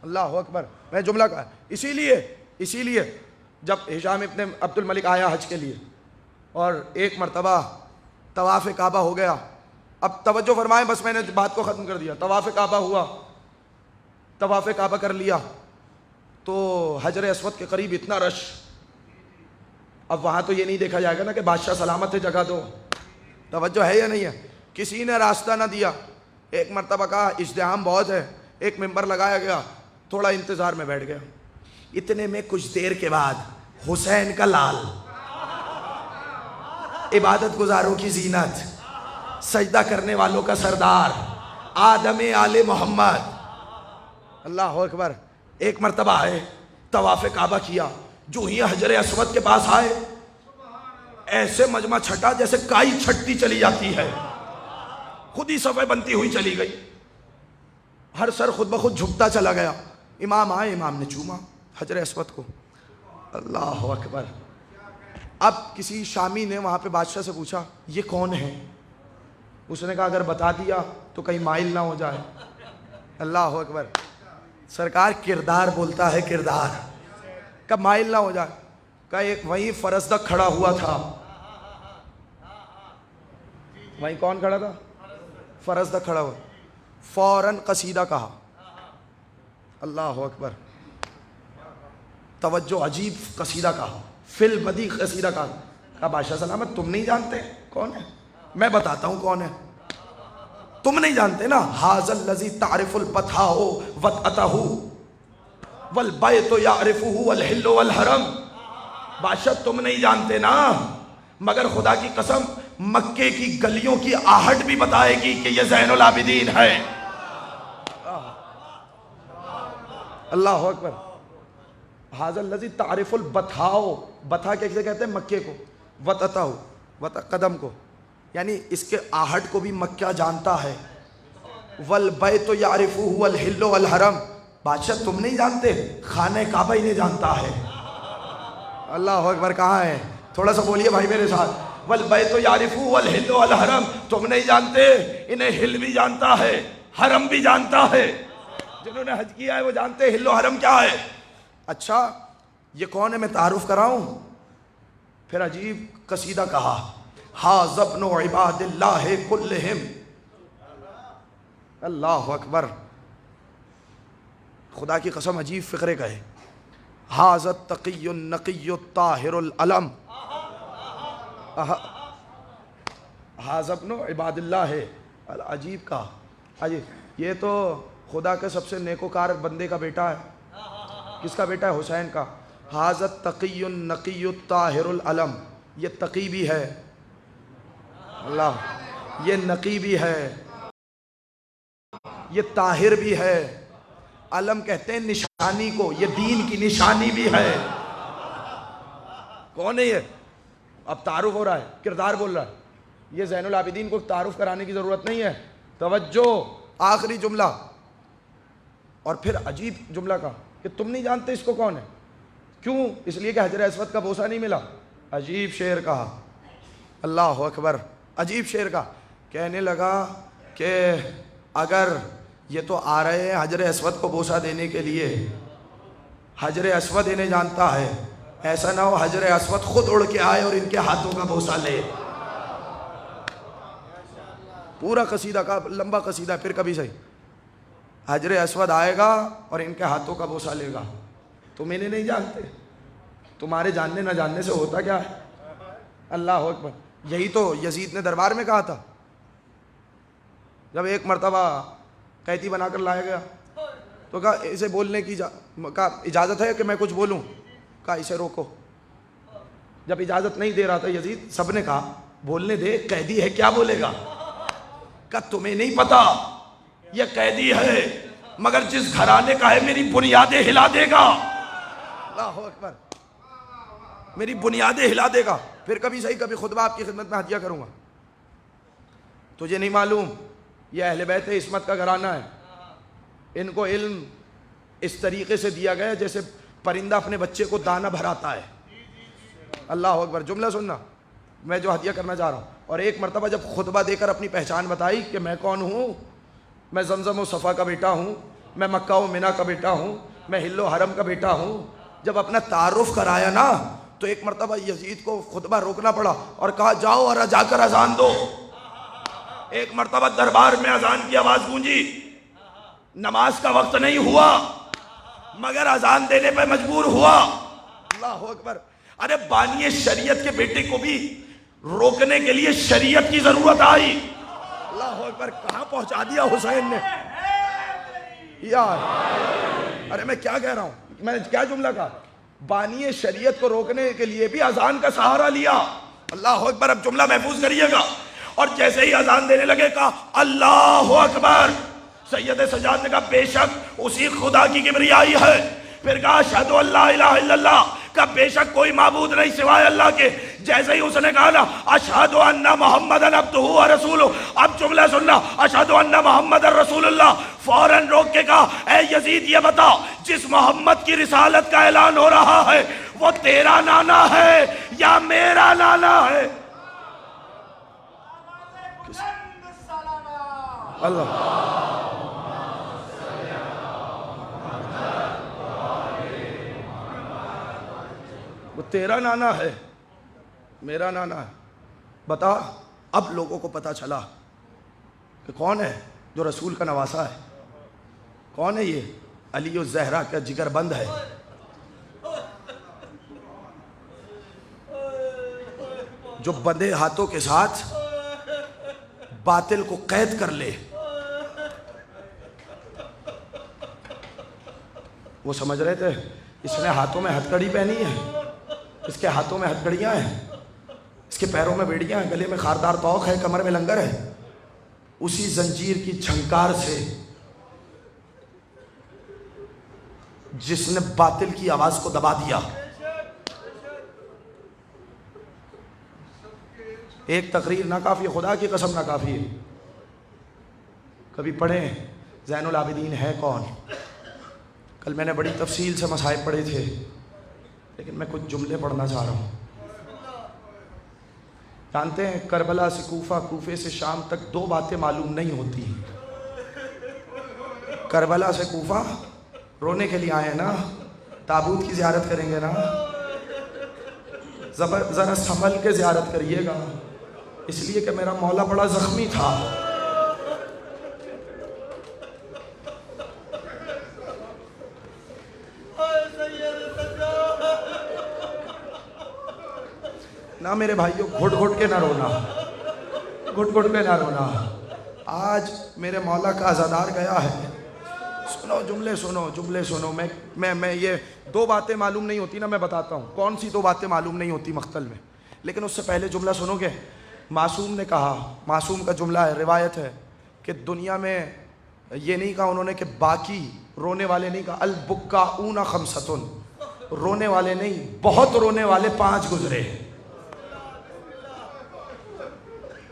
اللہ اکبر. میں جملہ کہا اسی لیے جب ہشام ابن عبد الملک آیا حج کے لیے اور ایک مرتبہ طواف کعبہ ہو گیا. اب توجہ فرمائیں، بس میں نے بات کو ختم کر دیا. طواف کعبہ ہوا، طواف کعبہ کر لیا تو حجر اسود کے قریب اتنا رش. اب وہاں تو یہ نہیں دیکھا جائے گا نا کہ بادشاہ سلامت ہے جگہ دو. توجہ ہے یا نہیں ہے؟ کسی نے راستہ نہ دیا. ایک مرتبہ کہا ازدحام بہت ہے، ایک ممبر لگایا گیا، تھوڑا انتظار میں بیٹھ گیا. اتنے میں کچھ دیر کے بعد حسین کا لال، عبادت گزاروں کی زینت، سجدہ کرنے والوں کا سردار، آدم آل محمد، اللہ اکبر، ایک مرتبہ آئے، طواف کعبہ کیا. جو ہی حجر اسود کے پاس آئے ایسے مجمع چھٹا جیسے کائی چھٹتی چلی جاتی ہے، خود ہی صفیں بنتی ہوئی چلی گئی، ہر سر خود بخود جھکتا چلا گیا. امام آئے، امام نے چوما حجر اسود کو. اللہ اکبر. اب کسی شامی نے وہاں پہ بادشاہ سے پوچھا یہ کون ہے؟ اس نے کہا اگر بتا دیا تو کہیں مائل نہ ہو جائے. اللہ اکبر. سرکار کردار بولتا ہے، کردار. کب مائل نہ ہو جائے؟ کہا ایک وہیں فرزدق کھڑا ہوا تھا. وہیں کون کھڑا تھا؟ فرزدق کھڑا ہوا. فوراً قصیدہ کہا. اللہ اکبر. توجہ، عجیب قصیدہ کہا، فی البدی قصیدہ کہا. کہا بادشاہ سلامت تم نہیں جانتے کون ہے؟ میں بتاتا ہوں کون ہے. تم نہیں جانتے نا؟ ھذا الذی تعرف البطحاء وطأتہ والبیت یعرفہ والحل والحرم. بادشاہ تم نہیں جانتے نا، مگر خدا کی قسم مکے کی گلیوں کی آہٹ بھی بتائے گی کہ یہ زین العابدین ہے. اللہ اکبر. ھذا الذی تعرف البطحاء، بطحا کیسے کہتے ہیں؟ مکے کو. وطأتہ، قدم کو، یعنی اس کے آہٹ کو بھی مکہ جانتا ہے. والبیت یعرفہ والحل والحرم. بادشاہ تم نہیں جانتے، خانہ کعبہ ہی نہیں جانتا ہے. اللہ اکبر. کہاں ہے؟ تھوڑا سا بولیے بھائی میرے ساتھ. والبیت یعرفہ والحل والحرم. تم نہیں جانتے، انہیں ہل بھی جانتا ہے، حرم بھی جانتا ہے. جنہوں نے حج کیا ہے وہ جانتے ہیں ہل و حرم کیا ہے. اچھا یہ کون ہے؟ میں تعارف کراؤں. پھر عجیب قصیدہ کہا. ھذا ابن عباد اللہ کلہم. اللہ اکبر. خدا کی قسم عجیب فقرے کہے. ھذا التقی النقی الطاہر العلم. ھذا ابن عباد اللہ. عجیب کہا. عجیب. یہ تو خدا کے سب سے نیکوکار بندے کا بیٹا ہے. کس کا بیٹا ہے؟ حسین کا. ھذا التقی النقی الطاہر العلم، یہ تقی بھی ہے اللہ، یہ نقی بھی ہے، یہ طاہر بھی ہے۔ علم کہتے ہیں نشانی کو، یہ دین کی نشانی بھی ہے۔ کون ہے یہ؟ اب تعارف ہو رہا ہے، کردار بول رہا ہے۔ یہ زین العابدین کو تعارف کرانے کی ضرورت نہیں ہے۔ توجہ، آخری جملہ، اور پھر عجیب جملہ کہا کہ تم نہیں جانتے اس کو کون ہے؟ کیوں؟ اس لیے کہ حجر اسود کا بوسہ نہیں ملا۔ عجیب شعر کہا، اللہ اکبر، عجیب شعر کہا۔ کہنے لگا کہ اگر یہ تو آ رہے ہیں حجر اسود کو بوسہ دینے کے لیے، حجر اسود انہیں جانتا ہے، ایسا نہ ہو حجر اسود خود اڑ کے آئے اور ان کے ہاتھوں کا بوسہ لے۔ پورا قصیدہ کا لمبا قصیدہ، پھر کبھی صحیح۔ حجر اسود آئے گا اور ان کے ہاتھوں کا بوسہ لے گا۔ تم انہیں نہیں جانتے، تمہارے جاننے نہ جاننے سے ہوتا کیا ہے؟ اللہ اکبر۔ یہی تو یزید نے دربار میں کہا تھا جب ایک مرتبہ قیدی بنا کر لایا گیا، تو کہا اسے بولنے کی اجازت ہے کہ میں کچھ بولوں؟ کہا اسے روکو۔ جب اجازت نہیں دے رہا تھا یزید، سب نے کہا بولنے دے، قیدی ہے کیا بولے گا؟ کہا تمہیں نہیں پتا یہ قیدی ہے، مگر جس گھرانے کا ہے میری بنیادیں ہلا دے گا۔ اللہ اکبر، میری بنیادیں ہلا دے گا۔ پھر کبھی صحیح، کبھی خطبہ آپ کی خدمت میں ہدیہ کروں گا۔ تجھے نہیں معلوم یہ اہل بیت عصمت کا گھرانہ ہے، ان کو علم اس طریقے سے دیا گیا جیسے پرندہ اپنے بچے کو دانہ بھراتا ہے۔ اللہ اکبر۔ جملہ سننا میں جو ہدیہ کرنا چاہ رہا ہوں۔ اور ایک مرتبہ جب خطبہ دے کر اپنی پہچان بتائی کہ میں کون ہوں، میں زمزم و صفا کا بیٹا ہوں، میں مکہ و منا کا بیٹا ہوں، میں ہل و حرم کا بیٹا ہوں، جب اپنا تعارف کرایا نا، تو ایک مرتبہ یزید کو خطبہ روکنا پڑا اور کہا جاؤ اور جا کر اذان دو۔ ایک مرتبہ دربار میں اذان کی آواز گونجی، نماز کا وقت نہیں ہوا مگر اذان دینے پہ مجبور ہوا۔ اللہ اکبر۔ ارے بانی شریعت کے بیٹے کو بھی روکنے کے لیے شریعت کی ضرورت آئی۔ اللہ اکبر۔ کہاں پہنچا دیا حسین نے یار۔ ارے میں کیا کہہ رہا ہوں، میں نے کیا جملہ کہا؟ بانی شریعت کو روکنے کے لیے بھی اذان کا سہارا لیا۔ اللہ اکبر۔ اب جملہ محفوظ کریے گا۔ اور جیسے ہی اذان دینے لگے کہا اللہ اکبر۔ سید سجاد نے کہا بے شک اسی خدا کی کبریائی ہے۔ پھر کہا اشہدو ان لا الہ الا اللہ، کہ بے شک کوئی معبود نہیں سوائے اللہ کے۔ جیسے ہی اس نے کہا نا اشہدو ان محمدن عبدہ و رسولہ، اب جملہ سننا، اشہدو ان محمدن رسول اللہ، فوراً روک کے کہا اے یزید یہ بتا، جس محمد کی رسالت کا اعلان ہو رہا ہے وہ تیرا نانا ہے یا میرا نانا ہے؟ اللہ وہ تیرا نانا ہے میرا نانا ہے؟ بتا۔ اب لوگوں کو پتا چلا کہ کون ہے جو رسول کا نواسا ہے، کون ہے یہ علی الزہرا کا جگر بند ہے۔ جو بندے ہاتھوں کے ساتھ باطل کو قید کر لے، وہ سمجھ رہے تھے اس نے ہاتھوں میں ہتھکڑی پہنی ہے، اس کے ہاتھوں میں ہتھکڑیاں ہیں، اس کے پیروں میں بیڑیاں ہیں، گلے میں خاردار توق ہے، کمر میں لنگر ہے۔ اسی زنجیر کی جھنکار سے جس نے باطل کی آواز کو دبا دیا۔ ایک تقریر نہ کافی، خدا کی قسم نہ کافی ہے۔ کبھی پڑھیں زین العابدین ہے کون۔ کل میں نے بڑی تفصیل سے مصائب پڑھے تھے، لیکن میں کچھ جملے پڑھنا چاہ رہا ہوں۔ جانتے ہیں کربلا سے کوفہ، کوفے سے شام تک دو باتیں معلوم نہیں ہوتی۔ کربلا سے کوفہ رونے کے لیے آئے نا، تابوت کی زیارت کریں گے نا، ذرا سنبھل کے زیارت کریے گا، اس لیے کہ میرا مولا بڑا زخمی تھا۔ نہ میرے بھائیوں گھٹ گھٹ کے نہ رونا، گھٹ گھٹ کے نہ رونا۔ آج میرے مولا کا عزادار گیا ہے، جملے سنو. میں یہ دو باتیں معلوم نہیں ہوتی نا، میں بتاتا ہوں کون سی دو باتیں معلوم نہیں ہوتی مقتل میں، لیکن اس سے پہلے جملہ سنو گے. معصوم نے کہا، معصوم کا جملہ ہے، روایت ہے کہ دنیا میں یہ نہیں کہا انہوں نے کہ باقی رونے والے نہیں کہا، البکاؤن خمستن، رونے والے نہیں، بہت رونے والے 5 گزرے.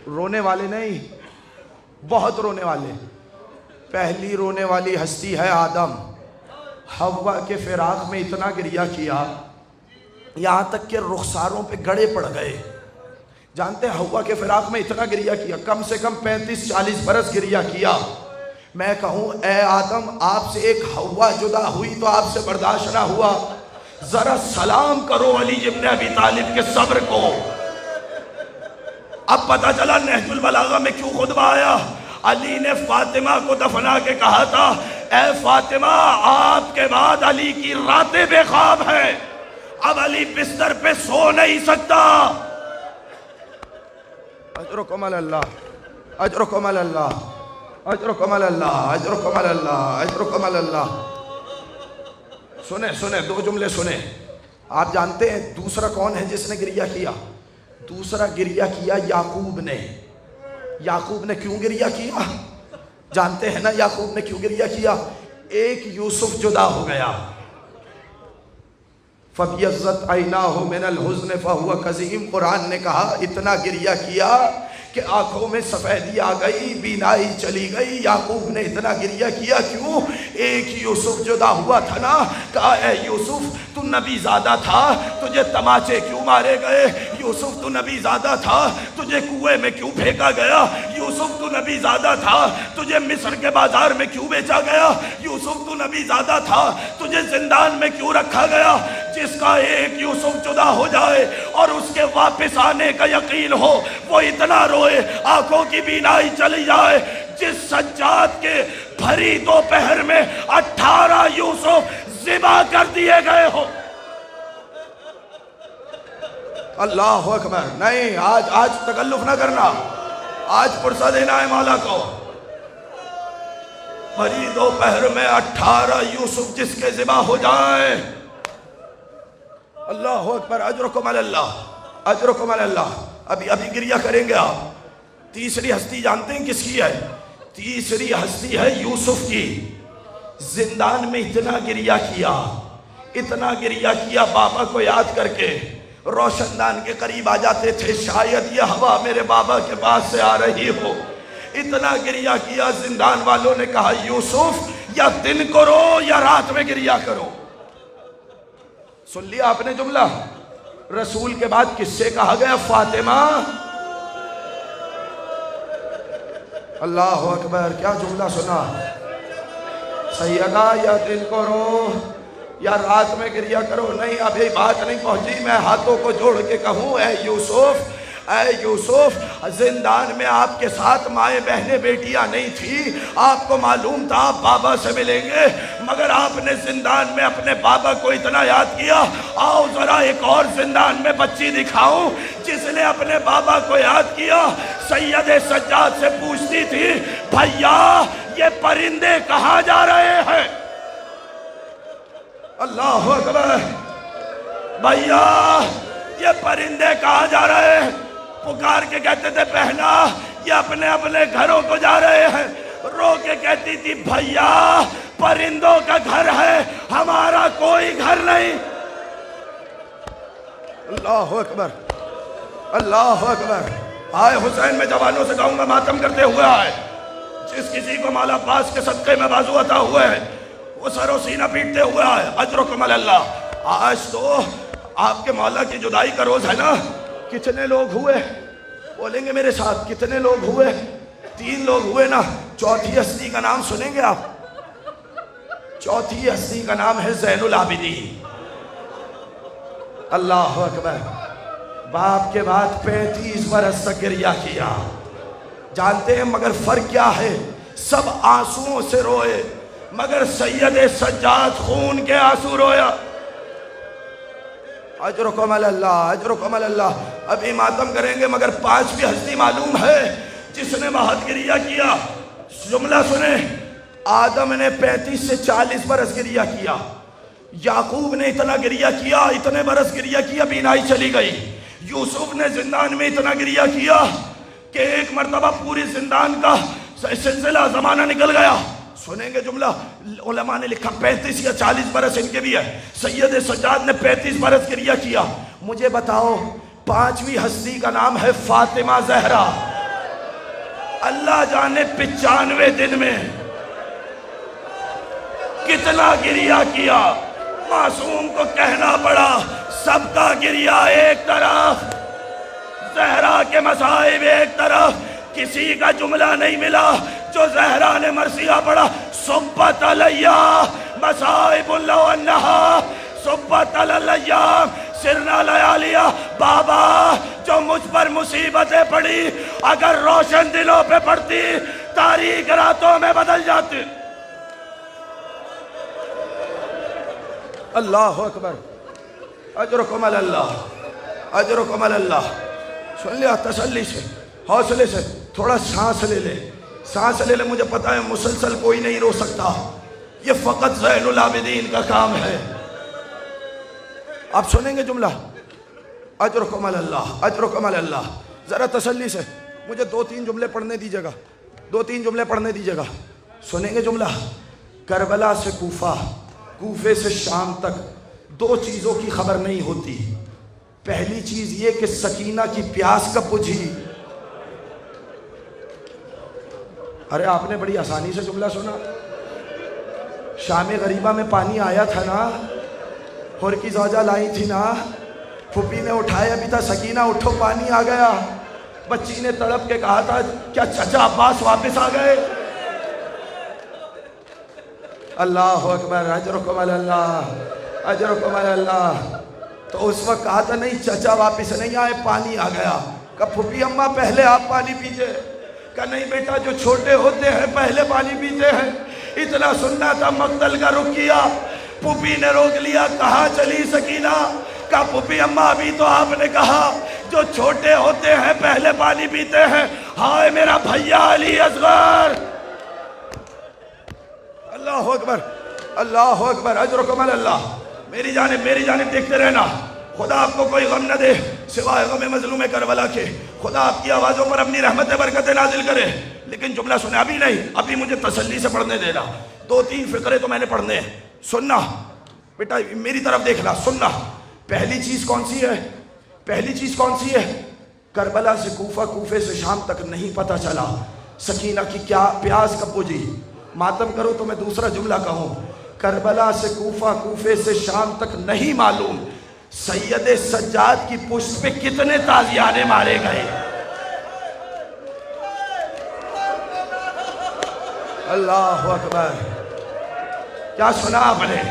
رونے والے نہیں، بہت رونے والے. پہلی رونے والی ہستی ہے آدم. حوا کے فراق میں اتنا گریہ کیا یہاں تک کہ رخساروں پہ گڑے پڑ گئے. جانتے ہیں حوا کے فراق میں اتنا گریہ کیا، کم سے کم 35-40 برس گریہ کیا. میں کہوں اے آدم، آپ سے ایک حوا جدا ہوئی تو آپ سے برداشت نہ ہوا، ذرا سلام کرو علی ابن ابی طالب کے صبر کو. اب پتہ چلا نہج البلاغہ میں کیوں خطبہ آیا. علی نے فاطمہ کو دفنا کے کہا تھا، اے فاطمہ آپ کے بعد علی کی راتیں بے خواب ہیں، اب علی بستر پہ سو نہیں سکتا. اجرکم اللہ، اجرکم اللہ، اجرکم اللہ، اجرکم اللہ، اجرکم اللہ. سنیں 2 جملے سنیں. آپ جانتے ہیں دوسرا کون ہے جس نے گریہ کیا؟ دوسرا گریہ کیا یعقوب نے. یعقوب نے کیوں گریہ کیا؟ جانتے ہیں نا یعقوب نے کیوں گریہ کیا؟ ایک یوسف جدا ہو گیا. فَبْيَضَّتْ عَيْنَاهُ مِنَ الْحُزْنِ فَهُوَ كَظِيمٌ. قرآن نے کہا اتنا گریہ کیا کہ آنکھوں میں سفیدی آ گئی، بینائی چلی گئی. یعقوب نے اتنا گریہ کیا کیوں؟ ایک یوسف جدا ہوا تھا نا. کہا اے یوسف تو نبی زادہ تھا، تجھے تماچے کیوں مارے گئے؟ یوسف تو نبی زادہ تھا، تجھے کنویں میں کیوں پھینکا گیا؟ یوسف تو نبی زادہ تھا، تجھے مصر کے بازار میں کیوں بیچا گیا؟ یوسف تو نبی زادہ تھا، تجھے زندان میں کیوں رکھا گیا؟ جس کا ایک یوسف جدا ہو جائے اور اس کے واپس آنے کا یقین ہو، وہ اتنا روئے آنکھوں کی بینائی چلی جائے. جس سجاد کے بھری دوپہر میں 18 یوسف ذبح کر دیے گئے ہو. اللہ اکبر. نہیں، آج تکلف نہ کرنا، آج پرسہ دینا ہے مولا کو. بھری دوپہر میں 18 یوسف جس کے ذبح ہو جائیں. اللہ اکبر. اجرکم اللہ، اجرکم اللہ. ابھی گریہ کریں گے آپ. تیسری ہستی جانتے ہیں کس کی ہے؟ تیسری ہستی ہے یوسف کی. زندان میں اتنا گریہ کیا، اتنا گریہ کیا، بابا کو یاد کر کے روشن دان کے قریب آ جاتے تھے، شاید یہ ہوا میرے بابا کے پاس سے آ رہی ہو. اتنا گریہ کیا، زندان والوں نے کہا یوسف یا دن کرو یا رات میں گریہ کرو. سن لیا آپ نے جملہ؟ رسول کے بعد کس سے کہا گیا؟ فاطمہ. اللہ اکبر. کیا جملہ سنا؟ سیدہ یا دن کرو یا رات میں گریہ کرو. نہیں، ابھی بات نہیں پہنچی. میں ہاتھوں کو جوڑ کے کہوں اے یوسف، اے یوسف، زندان میں آپ کے ساتھ مائیں بہنیں بیٹیاں نہیں تھی. آپ کو معلوم تھا آپ بابا سے ملیں گے، مگر آپ نے زندان میں اپنے بابا کو اتنا یاد کیا. آؤ ذرا ایک اور زندان میں بچی دکھاؤں جس نے اپنے بابا کو یاد کیا. سید سجاد سے پوچھتی تھی، بھیا یہ پرندے کہاں جا رہے ہیں؟ اللہ اکبر. بھیا یہ پرندے کہاں جا رہے ہیں؟ پکار کے کہتے تھے بہنا یہ اپنے اپنے گھروں کو جا رہے ہیں. رو کے کہتی تھی بھیا پرندوں کا گھر ہے، ہمارا کوئی گھر نہیں. اللہ اکبر، اللہ اکبر. آئے حسین میں جوانوں سے کہوں گا ماتم کرتے ہوئے آئے. جس کسی کو مولا عباس کے صدقے میں بازو عطا ہوئے ہیں وہ سر و سینہ پیٹتے ہوئے آئے. اجرکم اللہ. آج تو آپ کے مولا کی جدائی کا روز ہے نا. کتنے لوگ ہوئے؟ بولیں گے میرے ساتھ، کتنے لوگ ہوئے؟ 3 لوگ ہوئے نا. چوتھی ہستی کا نام سنیں گے آپ؟ چوتھی ہستی کا نام ہے زین العابدین. اللہ اکبر. باپ کے بعد 35 برس تک گریہ کیا. جانتے ہیں مگر فرق کیا ہے؟ سب آنسوؤں سے روئے مگر سید سجاد خون کے آنسو رویا. اجرکم اللہ، اجرکم اللہ. ابھی ماتم کریں گے مگر 5 بھی ہستی معلوم ہے جس نے بہت گریہ کیا. جملہ سنیں، آدم نے 35 سے 40 برس گریہ کیا، یعقوب نے اتنا گریہ کیا، اتنے برس گریہ کیا، بینائی چلی گئی۔ یوسف نے زندان میں اتنا گریہ کیا کہ ایک مرتبہ پوری زندان کا سلسلہ زمانہ نکل گیا۔ سنیں گے جملہ، علماء نے لکھا 35 یا 40 برس ان کے بھی ہے۔ سید سجاد نے 35 برس گریہ کیا۔ مجھے بتاؤ، 5ویں ہستی کا نام ہے فاطمہ زہرا، اللہ جانے 95 دن میں کتنا گریہ کیا۔ معصوم کو کہنا پڑا سب کا گریہ ایک طرف، زہرا کے مصائب ایک طرف، کسی کا جملہ نہیں ملا جو زہرا نے مرثیہ پڑھا، صبت علیہ مصائب لو انہا صبت علیہ سرنا لیالیہ۔ بابا جو مجھ پر مصیبتیں پڑی اگر روشن دلوں پہ پڑتی تاریک راتوں میں بدل جاتی۔ اللہ اکبر، اجرکم علی اللہ، اجرکم علی اللہ۔ سن لیا، تسلی سے، حوصلے سے، تھوڑا سانس لے لے، سانس لے لے۔ مجھے پتا ہے مسلسل کوئی نہیں رو سکتا، یہ فقط زین العابدین کا کام ہے۔ آپ سنیں گے جملہ، اجرکم علی اللہ، اجرکم علی اللہ۔ ذرا تسلی سے مجھے 2-3 جملے پڑھنے دیجیے گا، 2-3 جملے پڑھنے دیجیے گا۔ سنیں گے جملہ، کربلا سے کوفہ، کوفے سے شام تک 2 چیزوں کی خبر نہیں ہوتی۔ پہلی چیز یہ کہ سکینہ کی پیاس کب بجھی۔ ارے آپ نے بڑی آسانی سے جملہ سنا۔ شام غریبہ میں پانی آیا تھا نا، ہور کی زوجہ لائی تھی نا، پھوپھی نے اٹھایا بھی تھا، سکینہ اٹھو پانی آ گیا۔ بچی نے تڑپ کے کہا تھا کیا چچا عباس واپس آ گئے؟ اللہ اکبر، اجرکم علی اللہ، اجرکم علی اللہ۔ تو اس وقت کہا تھا نہیں چچا واپس نہیں آئے، پانی آ گیا۔ کہا پھوپھی اماں پہلے آپ پانی پیجئے۔ کہا نہیں بیٹا، جو چھوٹے ہوتے ہیں پہلے پانی پیتے ہیں۔ اتنا سننا تھا، مقتل کا رخ کیا، پھوپھی نے روک لیا۔ کہاں چلی سکینہ؟ کہا پھوپھی اماں ابھی تو آپ نے کہا جو چھوٹے ہوتے ہیں پہلے پانی پیتے ہیں۔ ہائے میرا بھیا علی اصغر، اللہ اکبر، اللہ اکبر، اجرکم علی اللہ۔ میری جانب دیکھتے رہنا، خدا آپ کو کوئی غم نہ دے سوائے غم مظلوم کربلا کے۔ خدا آپ کی آوازوں پر اپنی رحمت برکت نازل کرے۔ لیکن جملہ سنے، ابھی نہیں، ابھی مجھے تسلی سے پڑھنے دینا، 2-3 فقرے تو میں نے پڑھنے ہیں۔ سننا بیٹا، میری طرف دیکھنا، سننا۔ پہلی چیز کون سی ہے؟ پہلی چیز کون سی ہے؟ کربلا سے کوفہ، کوفے سے شام تک نہیں پتہ چلا سکینہ کی کیا پیاس کب بجھی۔ ماتم کرو تو میں دوسرا جملہ کہوں، کربلا سے کوفہ، کوفے سے شام تک نہیں معلوم سید سجاد کی پشت پہ کتنے تازیانے مارے گئے۔ اللہ اکبر، کیا سنا آپ نے؟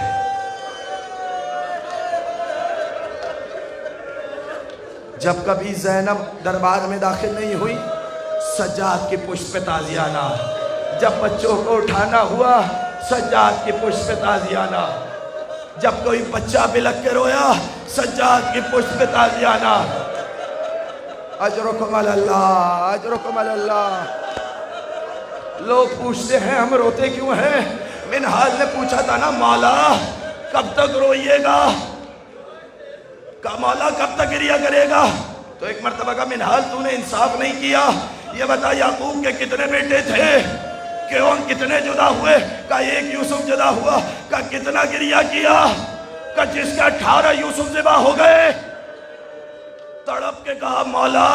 جب کبھی زینب دربار میں داخل نہیں ہوئی، سجاد کی پشت پہ تازیانہ۔ جب بچوں کو اٹھانا ہوا، سجاد کی پشت پہ تازیانہ۔ جب کوئی بچہ بلک کے رویا، سجاد کی پشت پہ تازیانہ۔ اجرکم علی اللہ، اجرکم علی اللہ۔ لوگ پوچھتے ہیں ہم روتے کیوں ہیں؟ منہال نے پوچھا تھا نا، مولا کب تک روئیے گا؟ کہا مولا کب تک گریہ کرے گا؟ تو ایک مرتبہ کا منہال تو نے انصاف نہیں کیا، یہ بتا یعقوب کے کتنے بیٹے تھے؟ کیوں کتنے جدا ہوئے؟ کہا ایک یوسف جدا ہوا۔ کہا کتنا گریہ کیا؟ کہا جس کے 18 یوسف ذبح ہو گئے۔ تڑپ کے کہا مولا،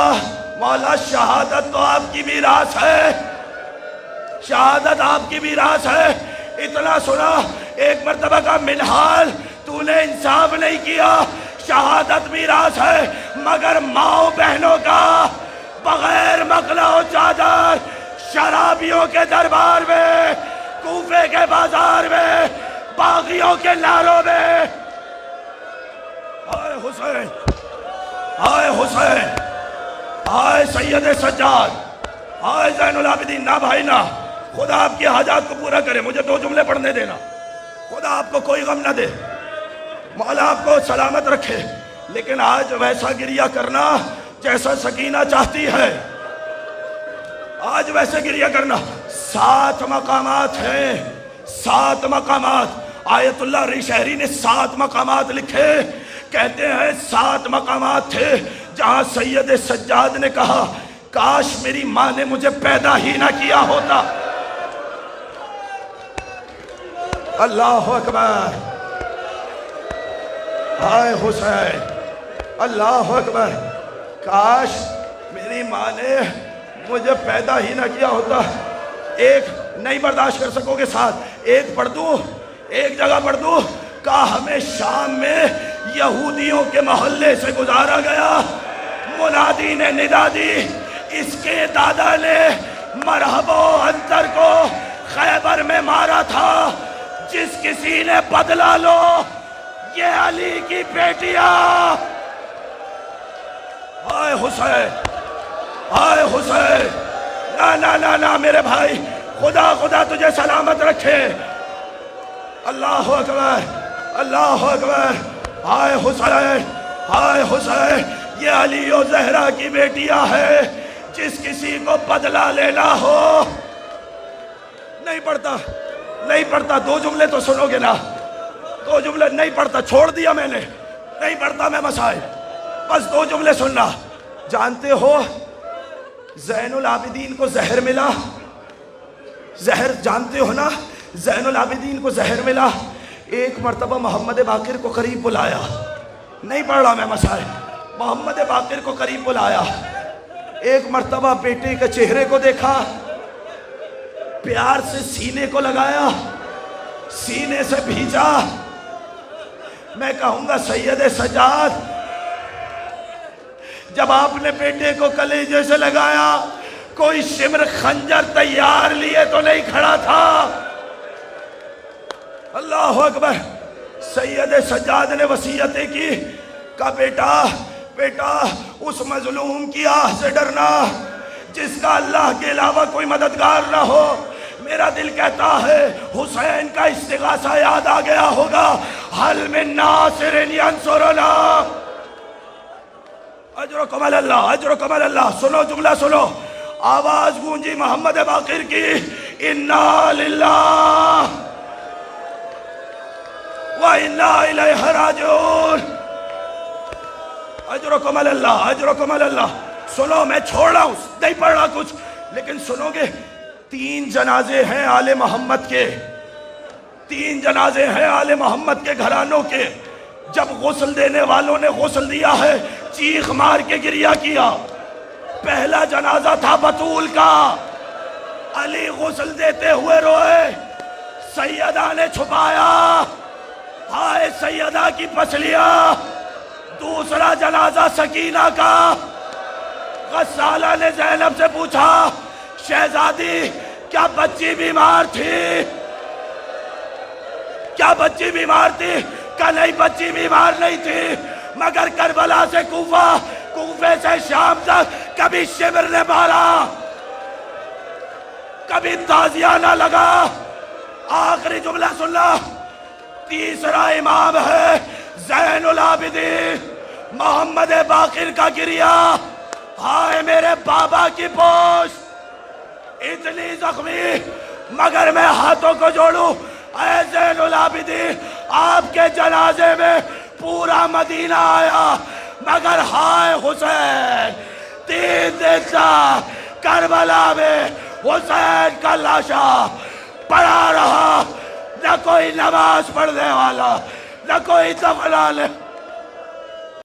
مولا شہادت تو آپ کی میراث ہے، شہادت آپ کی میراث ہے۔ اتنا سنا، ایک مرتبہ کا منہال تو نے انصاف نہیں کیا، شہادت میراث ہے، مگر ماں بہنوں کا بغیر مقلا و چادر شرابیوں کے دربار میں، کوفے کے بازار میں، باغیوں کے ناروں میں، ہائے حسین، ہائے حسین، ہائے سید سجاد، ہائے زین العابدین۔ نہ بھائی نہ، خدا آپ کی حاجات کو پورا کرے۔ مجھے 2 جملے پڑھنے دینا۔ خدا آپ کو کوئی غم نہ دے، مولا آپ کو سلامت رکھے۔ لیکن آج ویسا گریہ کرنا جیسا سکینہ چاہتی ہے، آج ویسے گریہ کرنا۔ 7 مقامات ہیں، 7 مقامات۔ آیت اللہ علی شہری نے 7 مقامات لکھے، کہتے ہیں 7 مقامات تھے جہاں سید سجاد نے کہا کاش میری ماں نے مجھے پیدا ہی نہ کیا ہوتا۔ اللہ اکبر، ہائے حسین، اللہ اکبر، کاش میری ماں نے مجھے پیدا ہی نہ کیا ہوتا۔ ایک نہیں برداشت کر سکو گے ساتھ، ایک پڑھ دوں، ایک جگہ پڑھ دوں۔ کہا ہمیں شام میں یہودیوں کے محلے سے گزارا گیا، منادی نے ندا دی، اس کے دادا نے مرحب و عنتر کو خیبر میں مارا تھا، جس کسی نے بدلہ لو یہ علی کی بیٹیاں۔ ہائے حسین، ہائے حسین، نا نا نا نا میرے بھائی، خدا خدا تجھے سلامت رکھے۔ اللہ اکبر، اللہ اکبر، ہائے حسین، ہائے حسین، یہ علی و زہرا کی بیٹیاں ہے، جس کسی کو بدلہ لینا ہو۔ نہیں پڑھتا، نہیں پڑھتا، 2 جملے تو سنو گے نا، 2 جملے نہیں پڑھتا، چھوڑ دیا میں نے، نہیں پڑھتا میں مسائل، بس 2 جملے سننا۔ جانتے ہو زین العابدین کو زہر ملا، زہر جانتے ہو نا، زین العابدین کو زہر ملا۔ ایک مرتبہ محمد باقر کو قریب بلایا، نہیں پڑھ رہا میں مسائل، محمد باقر کو قریب بلایا، ایک مرتبہ بیٹے کے چہرے کو دیکھا، پیار سے سینے کو لگایا، سینے سے بھیجا۔ میں کہوں گا سید سجاد، جب آپ نے بیٹے کو کلیجے سے لگایا، کوئی شمر خنجر تیار لیے تو نہیں کھڑا تھا۔ اللہ اکبر، سید سجاد نے وصیتیں کی، کہا بیٹا بیٹا اس مظلوم کی آہ سے ڈرنا جس کا اللہ کے علاوہ کوئی مددگار نہ ہو۔ میرا دل کہتا ہے حسین کا استغاثہ یاد آ گیا ہوگا، حل من ناصر ینصرنا، اجرکم اللہ، اجرکم اللہ۔ سنو جملہ سنو، آواز گونجی محمد باقر کی، انا للہ وَإِنَّا إِلَيْهِ رَاجِعُونَ۔ اجرکم اللہ، اجرکم اللہ۔ سنو میں چھوڑ رہا ہوں، نہیں پڑھ رہا کچھ، لیکن سنو گے۔ 3 جنازے ہیں آل محمد کے، 3 جنازے ہیں آل محمد کے گھرانوں کے۔ جب غسل دینے والوں نے غسل دیا ہے، چیخ مار کے گریہ کیا۔ پہلا جنازہ تھا بطول کا، علی غسل دیتے ہوئے روئے، سیدہ نے چھپایا، ہائے سیدہ کی پسلیاں۔ دوسرا جنازہ سکینہ کا، غسالہ نے زینب سے پوچھا شہزادی کیا بچی بیمار تھی؟ کیا بچی بیمار تھی؟ کہ نہیں بچی بیمار نہیں تھی، مگر کربلا سے کوفہ، کوفے سے شام تک کبھی شمر نے مارا، کبھی تازیہ نہ لگا۔ آخری جملہ سننا، تیسرا امام ہے زین العابدین محمد باقر کا گریہ، ہائے میرے بابا کی پوش اتنی زخمی، مگر میں ہاتھوں کو جوڑوں، اے زین العابدین آپ کے جنازے میں پورا مدینہ آیا، مگر ہائے حسین 3 دن تک کربلا میں حسین کا لاشا پڑا رہا، نہ کوئی نماز پڑھنے والا، نہ کوئی دفنانے